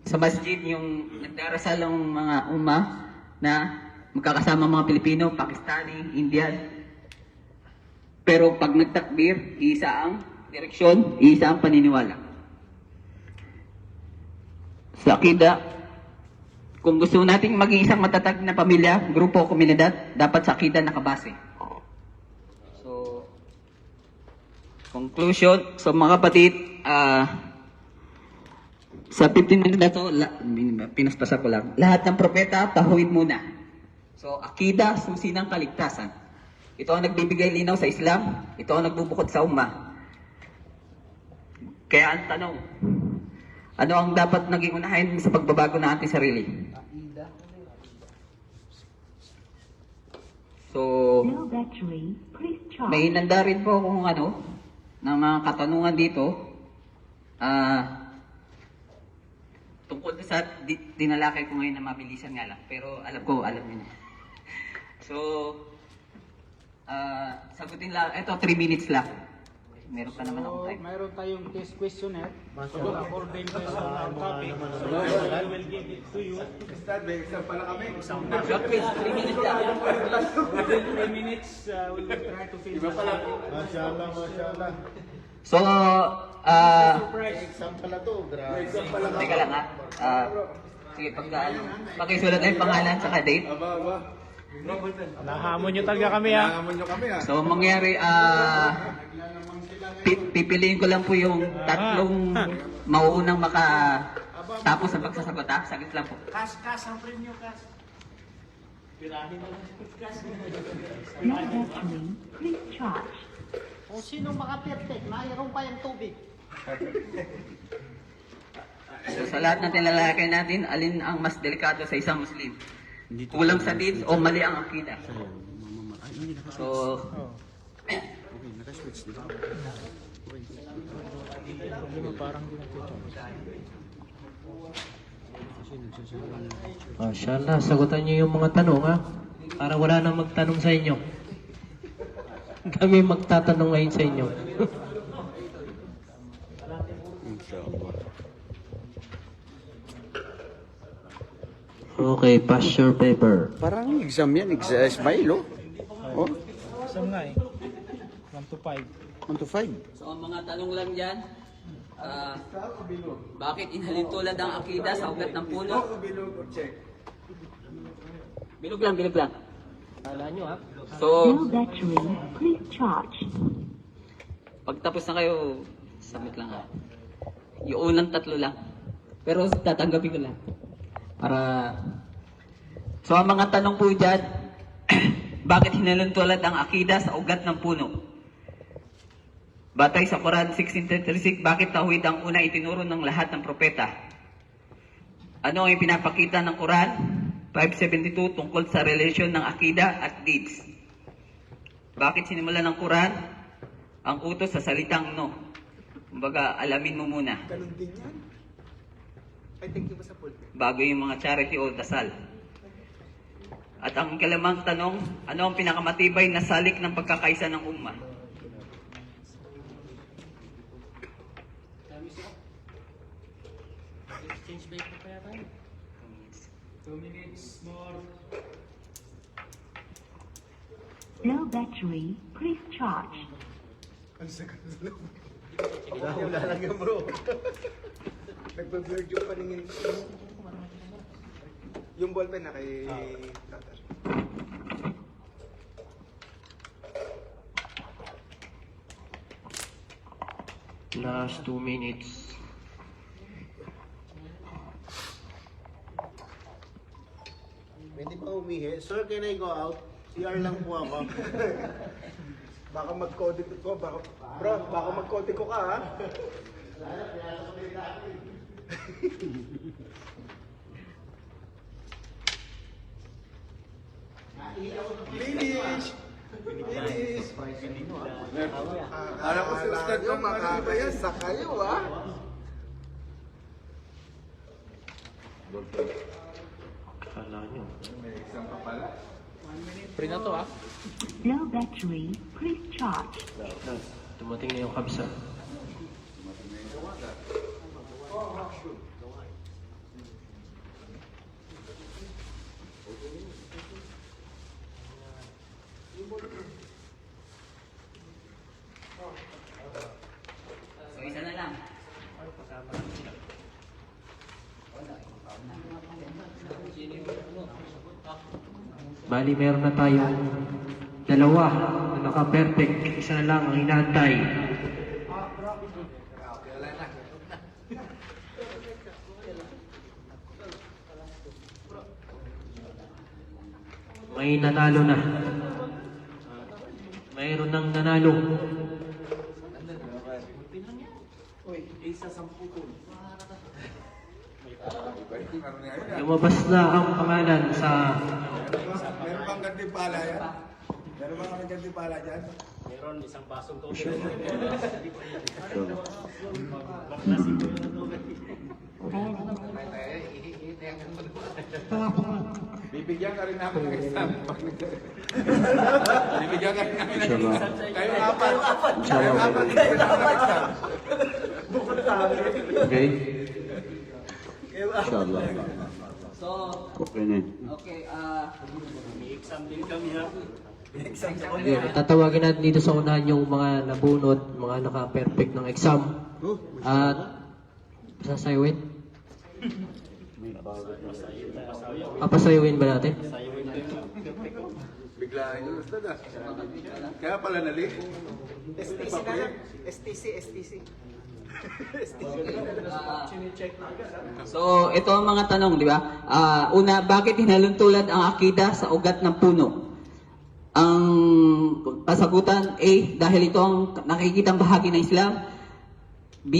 sa masjid, yung nagdarasal ng mga ummah na magkakasama mga Pilipino, Pakistani, Indian. Pero pag nagtakbir, isa ang direksyon, isa ang paniniwala. sa akida, kung gusto nating maging isang matatag na pamilya, grupo, komunidad, dapat sa akida nakabase. So, conclusion, so mga kapatid, sa 15 minutes na to, pinaspasa ko lang. Lahat ng propeta, tahuid muna. So, akida, susi ng kaligtasan. Ito ang nagbibigay linaw sa Islam. Ito ang nagbubukod sa ummah. Kaya ang tanong, ano ang dapat naging unahin sa pagbabago ng ating sarili? So, may inanda rin po kung ano, ng mga katanungan dito. Tungkol sa dinalakay ko ngayon na mabilisan nga lang. Pero alam ko, alam niyo na. So, sagutin lang. Ito, 3 minutes lang. Meron pa naman akong time. Mayroon tayong test questionnaire. According to our topic. So, I will give it to you. Ustad, may exam pala kami. Short quiz, 3 minutes lang. Within 3 minutes, we will try to finish. Iba pala. Mashallah, mashallah. So, Exam pala to, grabe. teka lang ha. Sige, pakisulat na yung pangalan sa date. Aba. Nahamon nyo talaga kami ha. Nangamon nyo kami ah. So, mangyari, pipiliin ko lang po yung tatlong mauunang makatapos ng pagsasagot ha. Saglit lang po. Kas ang premyo, kas. Kung sino makapirtek, mayroon pa yung tubig. So, sa lahat ng tinalakay natin, alin ang mas delikado sa isang Muslim? Kulang sa deeds o mali ang akida? So, Mashallah, sagutan niyo yung mga tanong ha. Para wala nang magtanong sa inyo. Kami magtatanong ngayon sa inyo. Okay, pass your paper. Parang exam yan, Ismail, oh. Oh, Isang nga eh. 1 to 5. 1 to 5. so ang mga tanong lang dyan, bakit inhalin tulad ang akida sa ugat ng puno? Bilog lang, bilog lang. Kala nyo ha. So, pagtapos na kayo, submit lang ha. Yung unang 3 lang. Pero tatanggapin ko lang. Para... So, ang mga tanong po dyan, bakit hinalintulad ang akida sa ugat ng puno? Batay sa Quran 16:36, bakit tawhid ang una itinuro ng lahat ng propeta? Ano ang ipinapakita ng Quran 5:72 tungkol sa relasyon ng akida at deeds? Bakit sinimulan ng Quran ang utos sa salitang no? Kumbaga, alamin mo muna. Ganun din yan. I think iba sa pulpit. Bago yung mga charity o dasal. At ang ikalimang tanong, ano ang pinakamatibay na salik ng pagkakaisa ng ummah? Change back na kaya tayo. 2 minutes more. Low battery, please charge. Ang sagat na lang. Wala lang yan bro. Nagpa-blur yung paningin. Yung ballpen na kay Tatar. Last 2 minutes. Pwede ba umihi? Sir, can I go out? CR lang po ako. Baka mag-code ko. Bro, baka mag-code ko ka ha. Finish! Finish! Alam ko si Ustad yung makakayasa kayo ha. Kala nyo. Free na to ah. Low battery, please charge. Dumating na yung kabsa. So, isa na lang. Bali, meron na tayong dalawa na naka-perfect. Isa na lang ang inaantay. May nanalo na. Mayroon ng nanalo. Lumabas na ang pangalan sa Meron bang gantimpala yan? Meron bang gantimpala dyan? Bibigyan ka rin namin ng exam. Bibigyan ka rin namin ng exam. Kayo apat. Kayo apat. Okay? Inshallah. So, Okay na. okay, tatawagin natin dito sa unahan yung mga nabunot, mga naka-perfect ng exam. At sasayawin? Papasayawin ba natin? Biglaan yun. Kaya pala nali. STC na lang. STC. so, ito ang mga tanong, di ba? Una, bakit hinaluntulan ang akida sa ugat ng puno? Ang kasagutan, A, dahil ito ang nakikitang bahagi ng Islam. B,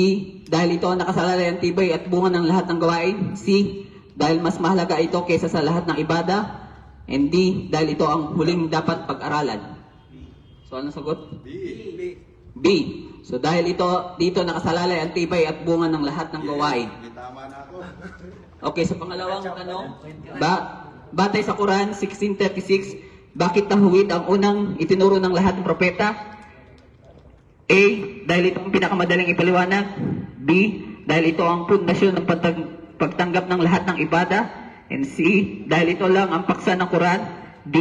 dahil ito ang nakasalalay ang tibay at bunga ng lahat ng gawain. C, dahil mas mahalaga ito kaysa sa lahat ng ibada. And D, dahil ito ang huling dapat pag-aralan. So, anong sagot? B. So, dahil ito, dito nakasalalay ang tibay at bunga ng lahat ng gawain. Tama na ako. Okay, sa pangalawang tanong, batay sa Quran 16:36, bakit tahuwid ang unang itinuro ng lahat ng propeta? A, dahil ito ang pinakamadaling ipaliwanag. B, dahil ito ang pundasyon ng pagtanggap ng lahat ng ibada. And C, dahil ito lang ang paksa ng Quran. D,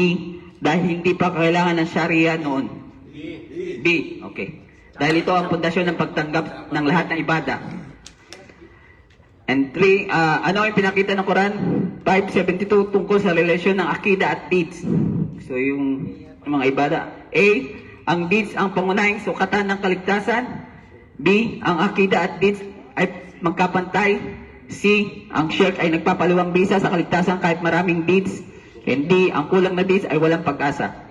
dahil hindi pa kailangan ng Sharia noon. B, okay. Dahil ito ang pundasyon ng pagtanggap ng lahat ng ibada. And 3, ano ang pinakita ng Quran? 5:72 tungkol sa relasyon ng akida at deeds. So yung mga ibada. A, ang deeds ang pangunahing sukatan ng kaligtasan. B, ang akida at deeds ay magkapantay. C, ang shirk ay nagpapaluwang bisa sa kaligtasan kahit maraming deeds. And D, ang kulang na deeds ay walang pag-asa.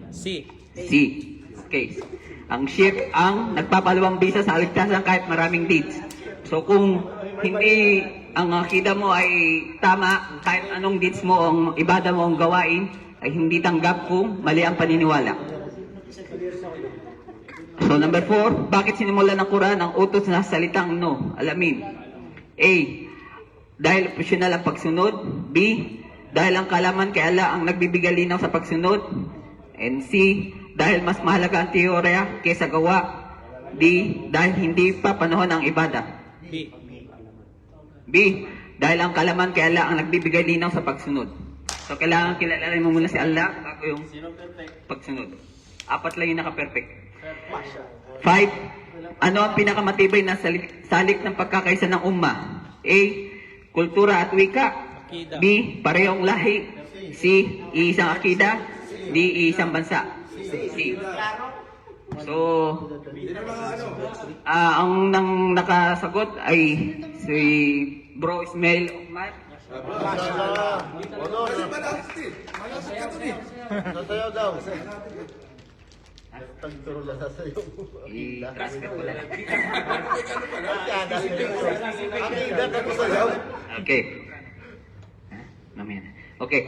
C. C. Okay. Ang shirk ang nagpapaluwang bisa sa kaligtasan kahit maraming deeds. So kung hindi ang akida mo ay tama, kahit anong deeds mo, ang ibada mo, ang gawain, ay hindi tanggap kung mali ang paniniwala. So number 4, bakit sinimulan ng Quran ang utos na salitang no? Alamin. A, dahil optional ang pagsunod. B, dahil ang kalaman kay Allah ang nagbibigay linaw sa pagsunod. And C, dahil mas mahalaga ang teorya kaysa gawa. D, dahil hindi pa panahon ang ibada. B, dahil ang kalaman kay Allah ang nagbibigay linaw sa pagsunod. So kailangan kilalanin mo muna si Allah bago yung pagsunod. 4 lang yung naka-perfect. 5, ano ang pinakamatibay na salik ng pagkakaisa ng umma? A, kultura at wika. B, parehong lahi. C, iisang akida. D, iisang bansa. C. So, ang nang nakasagot ay si Bro Ismail Umar. Sasayaw daw. Tagturo lang sasayaw. I-transfer ko lang. Akida ka sasayaw. Okay. Mamaya na. Okay.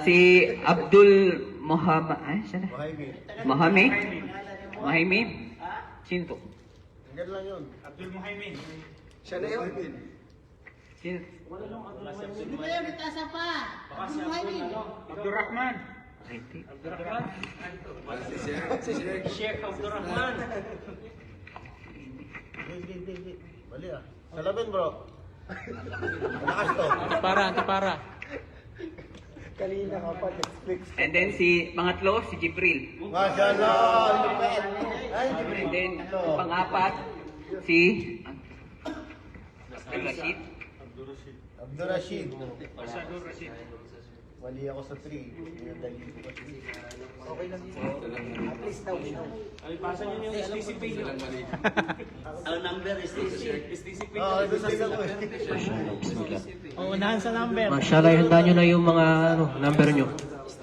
Si Abdul Muhammad. Ay, siya na. Muhammad? Muhammad? Sino to? Ganyan lang yun. Abdul Muhaimin. Siya na yun. Sino? Hindi pa yun, itasa pa. Abdul Muhaimin. Abdurrahman. Ay, di. Sheikh Abdurrahman. Hindi. Mali ah. Salamin bro. Lakas to. Antipara. Kanina ka pa, Netflix. And then si pangatlo, si Jibril. Mashallah. Ay, And then pang-apat, si Abdul Rashid. Abdul Rashid. Mali ako sa 3. Hindi yung dalil ko kasi. Okay lang yun. At least now we know. Ang number is this. Oo, doon sa sagot. Uunahan sa number. Mashallah, handa nyo na yung mga number nyo.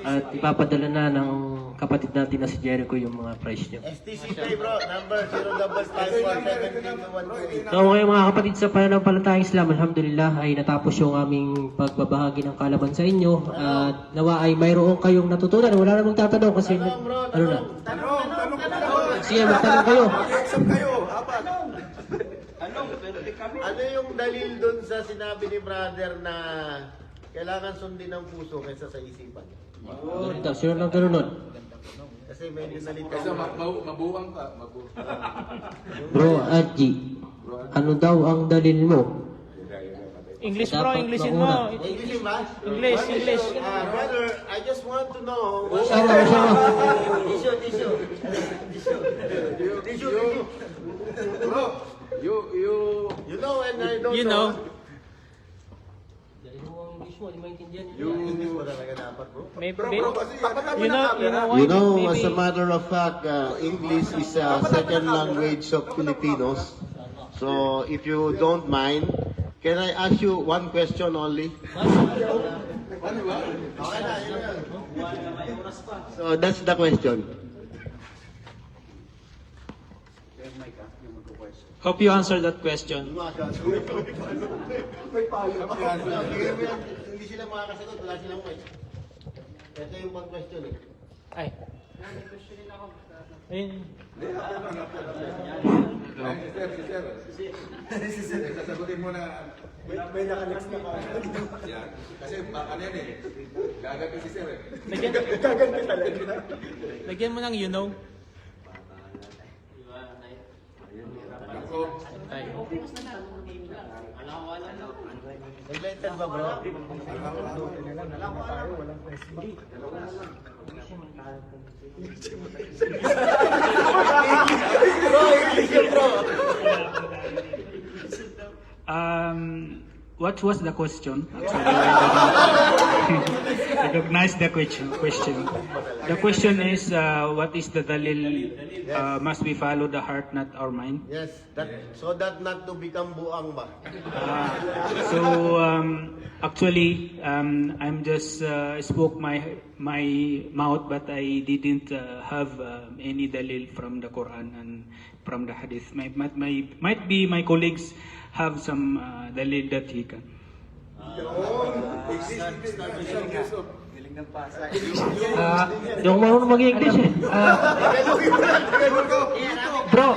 At ipapadala na ng kapatid natin na si Jericho yung mga price nyo. STC pay bro, number 055173218. So ngayon mga kapatid sa pananampalatayang Islam, alhamdulillah ay natapos yung aming pagbabahagi ng kalaban sa inyo. At nawa ay mayroon kayong natutunan. Wala namang tatanong kasi Tanong bro, ano na. Tanong. Sige, magtanong kayo. Exam kayo. Apat. ano yung dalil dun sa sinabi ni brother na kailangan sundin ng puso kaysa sa isipan? Ganito, sino lang ganun nun? Kasi may nalita. Mabuang ka. Bro, Adji, ano daw ang dalil mo? English bro, Dapat Englishin mauna. mo. English ba? English. Brother, I just want to know. Tissue. Bro, you You know and I don't You know. know. Dalil mo ang English mo, di maintindihan. English mo talaga dapat bro. Maybe, kasi you know why? You know, Maybe- as a matter of fact, English is a second language of Filipinos. So, if you don't mind, can I ask you one question only? So, that's the question. Hope you answer that question. Hindi sila makakasagot, wala silang mic. Ito yung pag-question eh. Ay. Ayun. sasagutin mo na may naka-next na ka. Kasi ano yan eh. Gaganti si sir eh. Gaganti talaga. Lagyan mo ng you know. Nag-letter ba bro? What was the question? Actually, I didn't recognize the question. The question is, what is the dalil? Must we follow the heart, not our mind? Yes, so that not to become buang ba? Actually, I'm just spoke my mouth, but I didn't have any dalil from the Quran and from the Hadith. Might be my colleagues have some dalil that he can. Hindi ako marunong mag-English eh. Bro,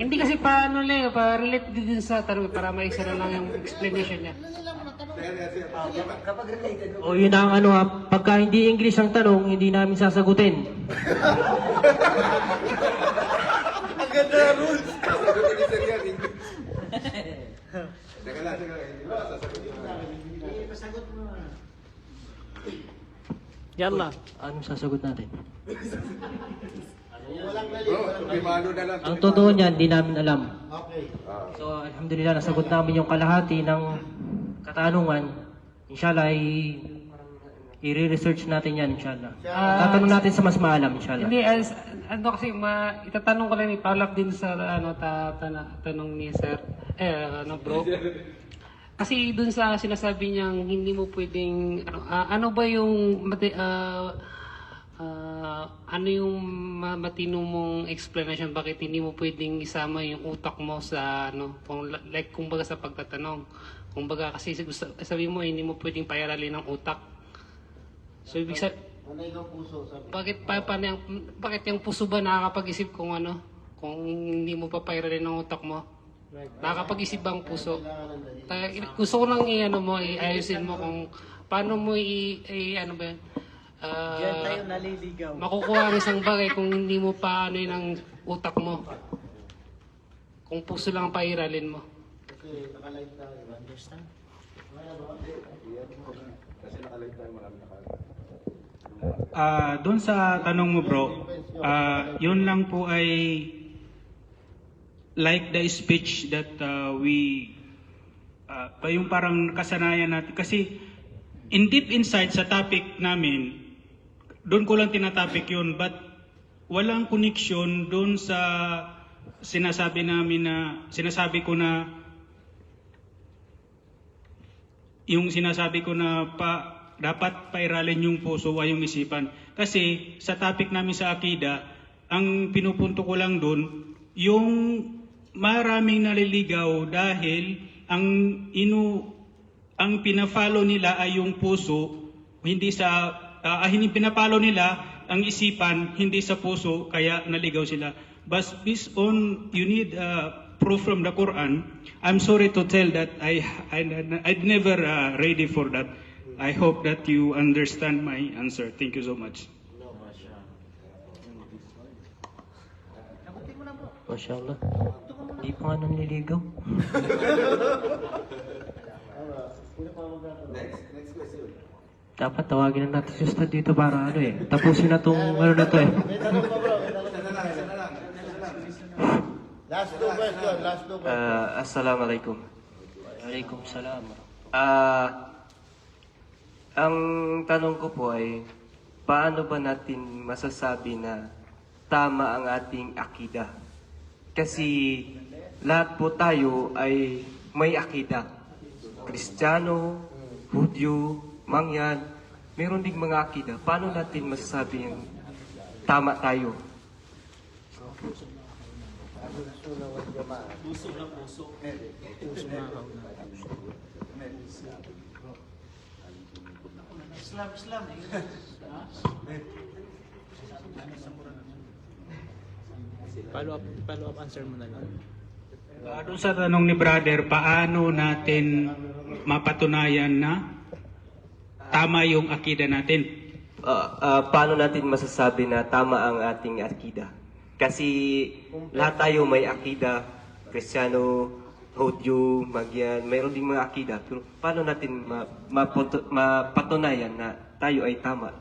Hindi kasi paano pa-relate din sa tanong para maisa na lang yung explanation niya. o yun ang ano ha, pagka hindi English ang tanong, hindi namin sasagutin. Ang ganda na rules! Sasagutin ni sir yan. Teka lang. Hindi ba sasagutin mo? Yalla. Anong sasagot natin? Bro, sumimano na lang. Ang totoo niyan, hindi namin alam. Okay. So, alhamdulillah, nasagot namin yung kalahati ng katanungan. Inshallah, i-research natin yan, inshallah. Tatanong natin sa mas maalam, inshallah. Hindi, ano kasi, itatanong ko lang, i-follow up din sa tanong ni sir, bro. Kasi dun sa sinasabi niyang hindi mo pwedeng, ano ba yung, ano yung matino mong explanation bakit hindi mo pwedeng isama yung utak mo sa, kumbaga sa pagtatanong. Kumbaga kasi sabi mo, hindi mo pwedeng pairalin ng utak. So, ibig sabihin, Ano yung puso? Sabi. bakit yung puso ba nakakapag-isip kung kung hindi mo papairalin ng utak mo? Nakakapag-isip ba ang puso? Gusto ko lang iayusin mo kung paano mo ano ba yun? Diyan tayo naliligaw. Makukuha ang isang bagay kung hindi mo pa yun ang utak mo. Kung puso lang ang pairalin mo. Kasi nakalive tayo. Understand? Kasi nakalive tayo, marami nakalive. Doon sa tanong mo bro, yun lang po ay like the speech that we yung parang kasanayan natin. Kasi in deep inside sa topic namin, doon ko lang tinatopic yun, but walang connection doon sa sinasabi ko na dapat pairalin yung puso ay yung isipan. Kasi sa topic namin sa akida, ang pinupunto ko lang doon, yung maraming naliligaw dahil ang pina-follow nila ay yung puso, hindi pinapalo nila ang isipan, hindi sa puso, kaya naligaw sila. But based on, you need proof from the Quran. I'm sorry to tell that I'd never ready for that. I hope that you understand my answer. Thank you so much. Mashallah. Hindi pa nga nanliligaw. Next question. Dapat tawagin na natin si Ustad dito para tapusin na tong na to eh. May tanong pa bro, may tanong pa. Isa na lang. Last two question. Assalamualaikum. Waalaikum salam. Ang tanong ko po ay, paano ba natin masasabi na tama ang ating akida? Kasi lahat po tayo ay may akida. Kristiyano, Hudyo, Mangyan, meron ding mga akida. Paano natin masasabi yung tama tayo? Follow up answer mo na lang. Doon sa tanong ni brother, paano natin mapatunayan na tama yung akida natin? Paano natin masasabi na tama ang ating akida? Kasi lahat tayo may akida, Kristiyano, Hudyo, Mangyan, mayroon ding mga akida. Pero paano natin mapatunayan na tayo ay tama?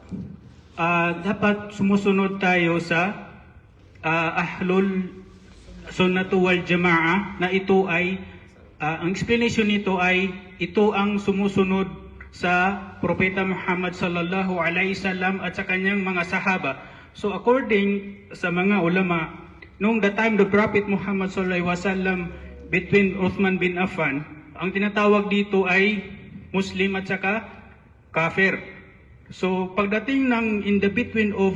Dapat sumusunod tayo sa Ahlul Sunnatu wal Jamaah na ito ay, ang explanation nito ay ito ang sumusunod sa Propeta Muhammad sallallahu alaihi wasallam at sa kanyang mga sahaba. So according sa mga ulama, nung the time the Prophet Muhammad sallallahu alaihi wasallam between Uthman bin Affan, ang tinatawag dito ay Muslim at saka kafir. So pagdating ng in the between of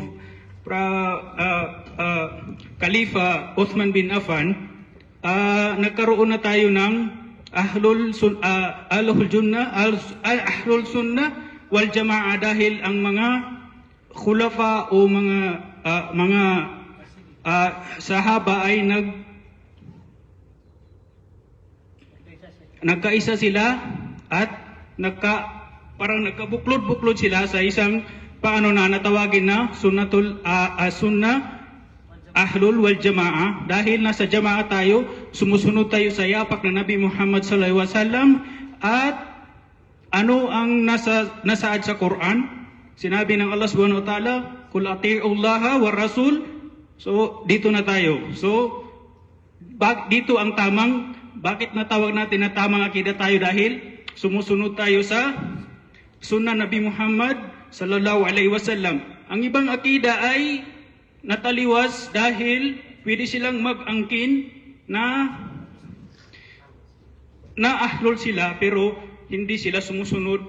Khalifa Uthman bin Affan, nagkaroon na tayo ng Ahlul Sunnah wal Jamaah dahil ang mga khulafa o mga sahaba ay nagkaisa sila at parang nagkabuklod-buklod sila sa isang paano na natawagin na Sunnah Ahlul wal Jamaah. Dahil nasa Jamaah tayo, sumusunod tayo sa yapak ng Nabi Muhammad sallallahu alaihi wasallam. At ano ang nasaad sa Quran? Sinabi ng Allah subhanahu wa ta'ala, Kul ati'ullaha wa rasul. So dito na tayo. So dito ang bakit natawag natin na tamang akida tayo? Dahil sumusunod tayo sa Sunnah Nabi Muhammad sallallahu alaihi wasallam. Ang ibang akida ay nataliwas dahil pwede silang mag-angkin na ahlul sila pero hindi sila sumusunod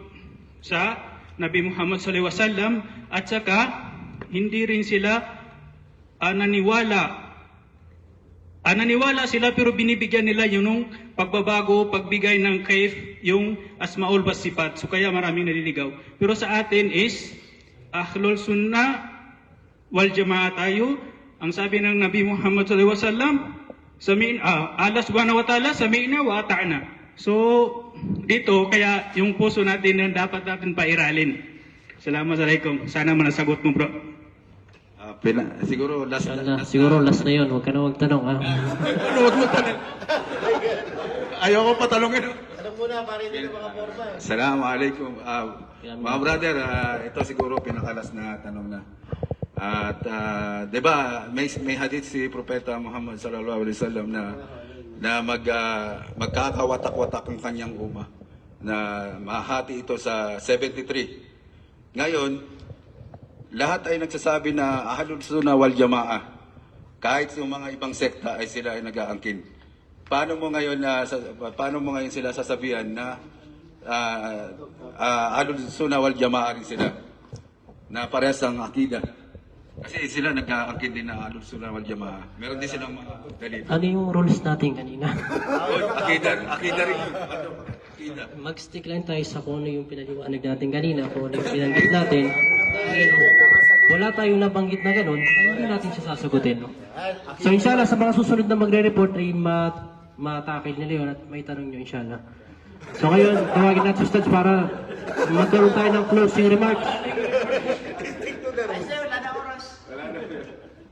sa Nabi Muhammad sallallahu alaihi wasallam at saka hindi rin sila naniwala sila pero binibigyan nila yung pagbigay ng kaif, yung asmaul was sifat. So kaya maraming naliligaw. Pero sa atin is Ahlul Sunnah wal Jamaah tayo. Ang sabi ng Nabi Muhammad sallallahu alaihi wasallam, Allah subhanahu wa ta'ala, sami'na wa ata'na. So dito kaya yung puso natin na dapat natin pairalin. Assalamualaikum. Sana manasagot mo, bro. Siguro last Siguro last na yun. Huwag ka na magtanong ha. Huwag mo tanong. Ayoko pa talongin. Alam mo na, pare hindi na makaporma eh. Assalamualaikum. Mga brother, ito siguro pinakalas na tanong na. At 'di ba, may hadith si Propeta Muhammad sallallahu alaihi wasallam na na magkakawatak-watak ang kanyang umma na mahati ito sa 73. Ngayon, lahat ay nagsasabi na Ahlus Sunnah wal Jamaah. Kahit yung mga ibang sekta ay sila ay nag-aangkin. Paano mo ngayon sila sasabihan na Ahlus Sunnah wal Jamaah rin sila na parehas ang akida? Kasi sila nag-aangkin din na Ahlus Sunnah wal Jamaah. Meron din silang mga dalil. Ano yung rules natin kanina? Akida rin yun. Akida. Mag-stick lang tayo sa kung ano yung pinaliwanag natin kanina, kung ano yung pinanggit natin. Dahil wala tayong nabanggit na ganun, hindi natin siya sasagutin. No? So inshallah, sa mga susunod na magre-report ay matakil nila yun at may tanong nyo inshallah. So ngayon, tawagin natin sa Ustads para magkaroon tayo ng closing remarks.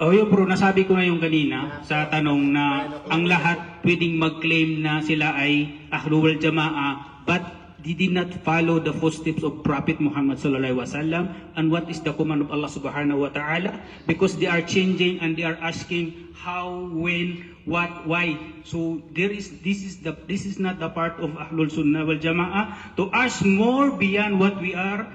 Oh, yun bro, nasabi ko ngayon kanina sa tanong na ang lahat pwedeng mag-claim na sila ay Ahlul Jamaah, but they did not follow the footsteps of Prophet Muhammad sallallahu alaihi wasallam. And what is the command of Allah subhanahu wa ta'ala? Because they are changing and they are asking how, when, what, why. So this is not the part of Ahlul Sunnah wal Jamaah to ask more beyond what we are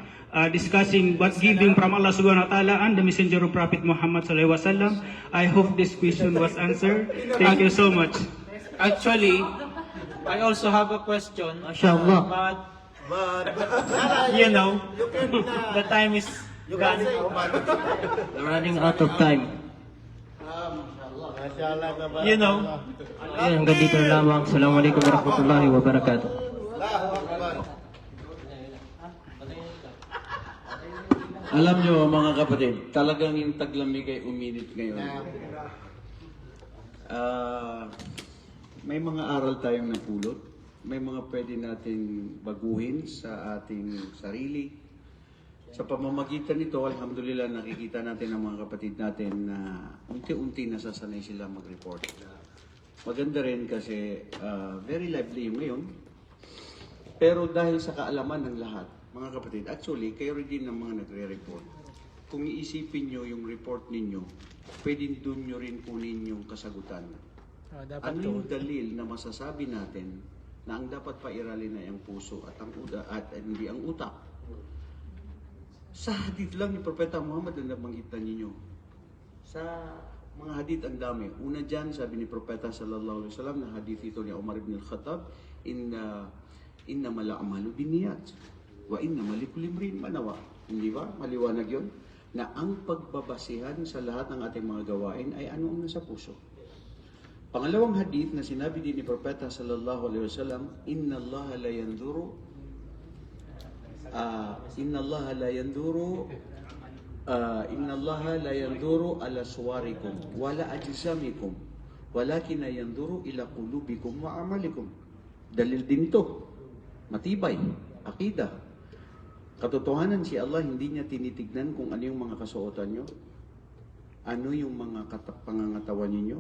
discussing, but giving from Allah subhanahu wa ta'ala and the messenger of Prophet Muhammad sallallahu alaihi wasallam. I hope this question was answered. Thank you so much. Actually, I also have a question. Mashallah. But you know, the time is gone. We're running out of time. Mashallah ka ba? You know, Ayun, hanggang dito na lamang. Assalamualaikum warahmatullahi wabarakatuh. Allahu Akbar. Alam nyo mga kapatid, talagang yung taglamig ay uminit ngayon. May mga aral tayong napulot, may mga pwede nating baguhin sa ating sarili. Sa pamamagitan nito, alhamdulillah, nakikita natin ang mga kapatid natin na unti-unti nasasanay sila mag-report. Maganda rin kasi very lively yung ngayon. Pero dahil sa kaalaman ng lahat, mga kapatid, actually, kayo rin din ng mga nagre-report. Kung iisipin nyo yung report ninyo, pwedeng doon nyo rin kunin yung kasagutan. Ano yung dalil na masasabi natin na ang dapat pairalin ay ang puso at ang hindi ang utak? Sa hadith lang ni Propeta Muhammad ang nabanggit na ninyo. Sa mga hadith ang dami. Una dyan, sabi ni Propeta sallallahu alaihi wasallam na hadith ito ni Umar ibn al-Khattab, innamal a'malu binniyat wa innamal likulli imrin ma nawa. Hindi ba? Maliwanag 'yon na ang pagbabasihan sa lahat ng ating mga gawain ay ano ang nasa puso. Pangalawang hadith na sinabi din ni Propeta sallallahu alaihi wasallam, innallaha la yanduru ala suwarikum wala ajsamikum walakin yanduru ila qulubikum wa amalikum. Dalil din ito. Matibay, akida. Katotohanan, si Allah hindi niya tinitignan kung ano yung mga kasuotan nyo, ano yung mga pangangatawan ninyo,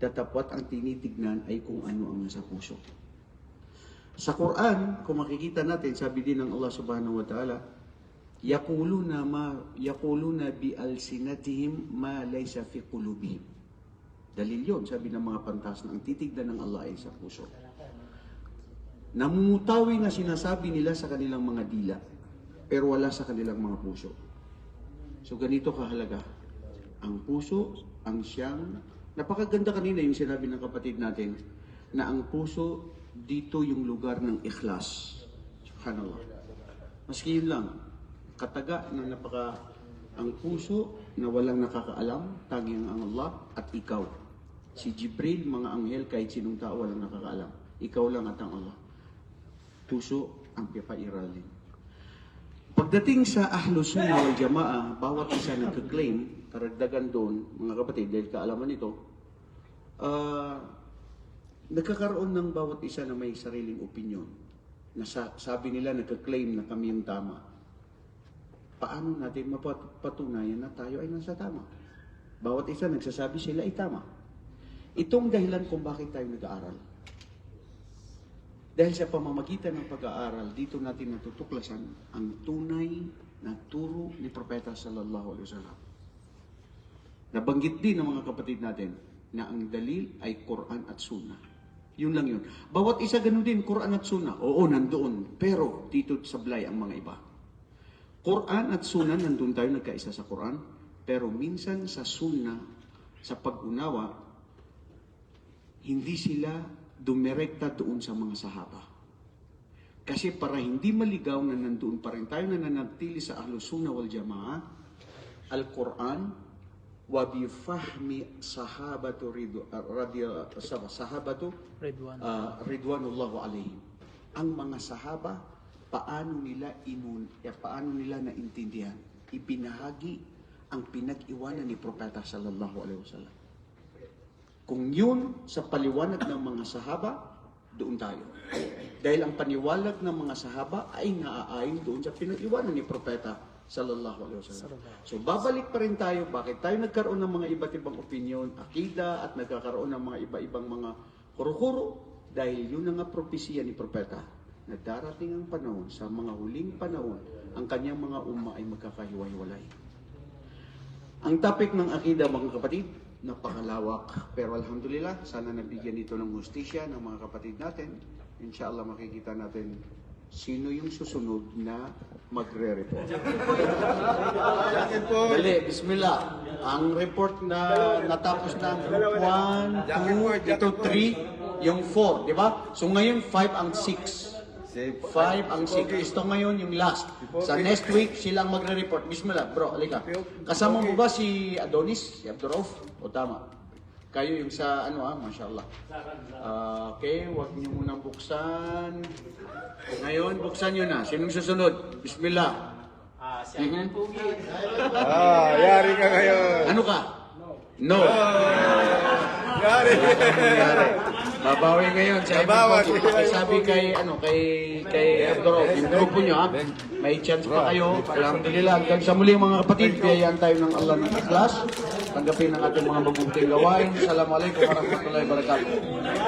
datapwat ang tinitignan ay kung ano ang nasa puso. Sa Quran, kung makikita natin, sabi din ng Allah subhanahu wa ta'ala, yaquluna bi alsinatihim ma laysa fi qulubihim. Dalil yun, sabi ng mga pantas na ang titignan ng Allah ay sa puso. Namumutawi na sinasabi nila sa kanilang mga dila, pero wala sa kanilang mga puso. So ganito kahalaga. Ang puso, ang siyang, napakaganda kanina yung sinabi ng kapatid natin, na ang puso, dito yung lugar ng ikhlas. Subhanallah. Maski yun lang, kataga na ang puso na walang nakakaalam, tanging ang Allah at ikaw. Si Jibril, mga anghel, kahit sinong tao walang nakakaalam. Ikaw lang at ang Allah. Puso ang pipairalin. Pagdating sa Ahlus Sunnah wal Jamaah, bawat isa nagka-claim, karagdagan doon, mga kapatid, dahil kaalaman ito, nagkakaroon ng bawat isa na may sariling opinion. Sabi nila, nagka-claim na kami yung tama. Paano natin mapatunayan na tayo ay nasa tama? Bawat isa nagsasabi sila ay tama. Itong dahilan kung bakit tayo nag-aaral. Dahil sa pamamagitan ng pag-aaral, dito natin natutuklasan ang tunay na turo ni Propeta sallallahu alaihi wasallam. Nabanggit din ng mga kapatid natin na ang dalil ay Quran at Sunnah. Yun lang yun. Bawat isa ganun din, Quran at Sunnah. Oo, nandoon. Pero, dito sablay ang mga iba. Quran at Sunnah, nandun tayo nagkaisa sa Quran. Pero minsan sa Sunnah, sa pag-unawa, hindi sila dumirekta doon sa mga sahaba. Kasi para hindi maligaw na nandoon pa rin tayo na nanatili sa Ahlus Sunnah wal Jama'ah, Al-Quran, wa bi fahmi sahabatu ridwanullahu alaihim. Ang mga sahaba, paano nila naintindihan, ibinahagi ang pinag-iwanan ni Propeta sallallahu alaihi wasallam. Kung yun sa paliwanag ng mga sahaba, doon tayo. Dahil ang paniwalag ng mga sahaba ay naaayon doon sa pinag-iwanan ni Propeta sallallahu alaihi wasallam. So babalik pa rin tayo, bakit tayo nagkaroon ng mga iba't ibang opinion, akida, at nagkakaroon ng mga iba-ibang mga kuro-kuro? Dahil yun ang propesiya ni Propeta na darating ang panahon, sa mga huling panahon, ang kanyang mga umma ay magkakahiwa-hiwalay. Ang topic ng akida, mga kapatid, napakalawak. Pero alhamdulillah, sana nabigyan ito ng hustisya ng mga kapatid natin. Inshallah makikita natin sino yung susunod na magre-report. Dali, bismillah. Ang report na natapos na ang group 1, 2, ito 3, yung 4, di ba? So ngayon 5 ang 6. 5 ang 6. Ito ngayon yung last. Sa next week, silang magre-report. Bismillah, bro, alika. Kasama mo ba si Adonis, si Abdurrauf? O tama? Kayo yung sa mashallah. Okay, huwag niyo munang buksan. Ngayon, buksan niyo na. Sinong susunod? Bismillah. Yari ka ngayon. Ano ka? No. Yari. Babawi ngayon sa sabi kay Abdurrauf, yung grupo nyo, may chance pa kayo. Alhamdulillah, hanggang sa muli mga kapatid, biyayaan tayo ng Allah ng ikhlas. Tanggapin ang ating mga mabuting gawain. Assalamualaikum warahmatullahi wabarakatuh.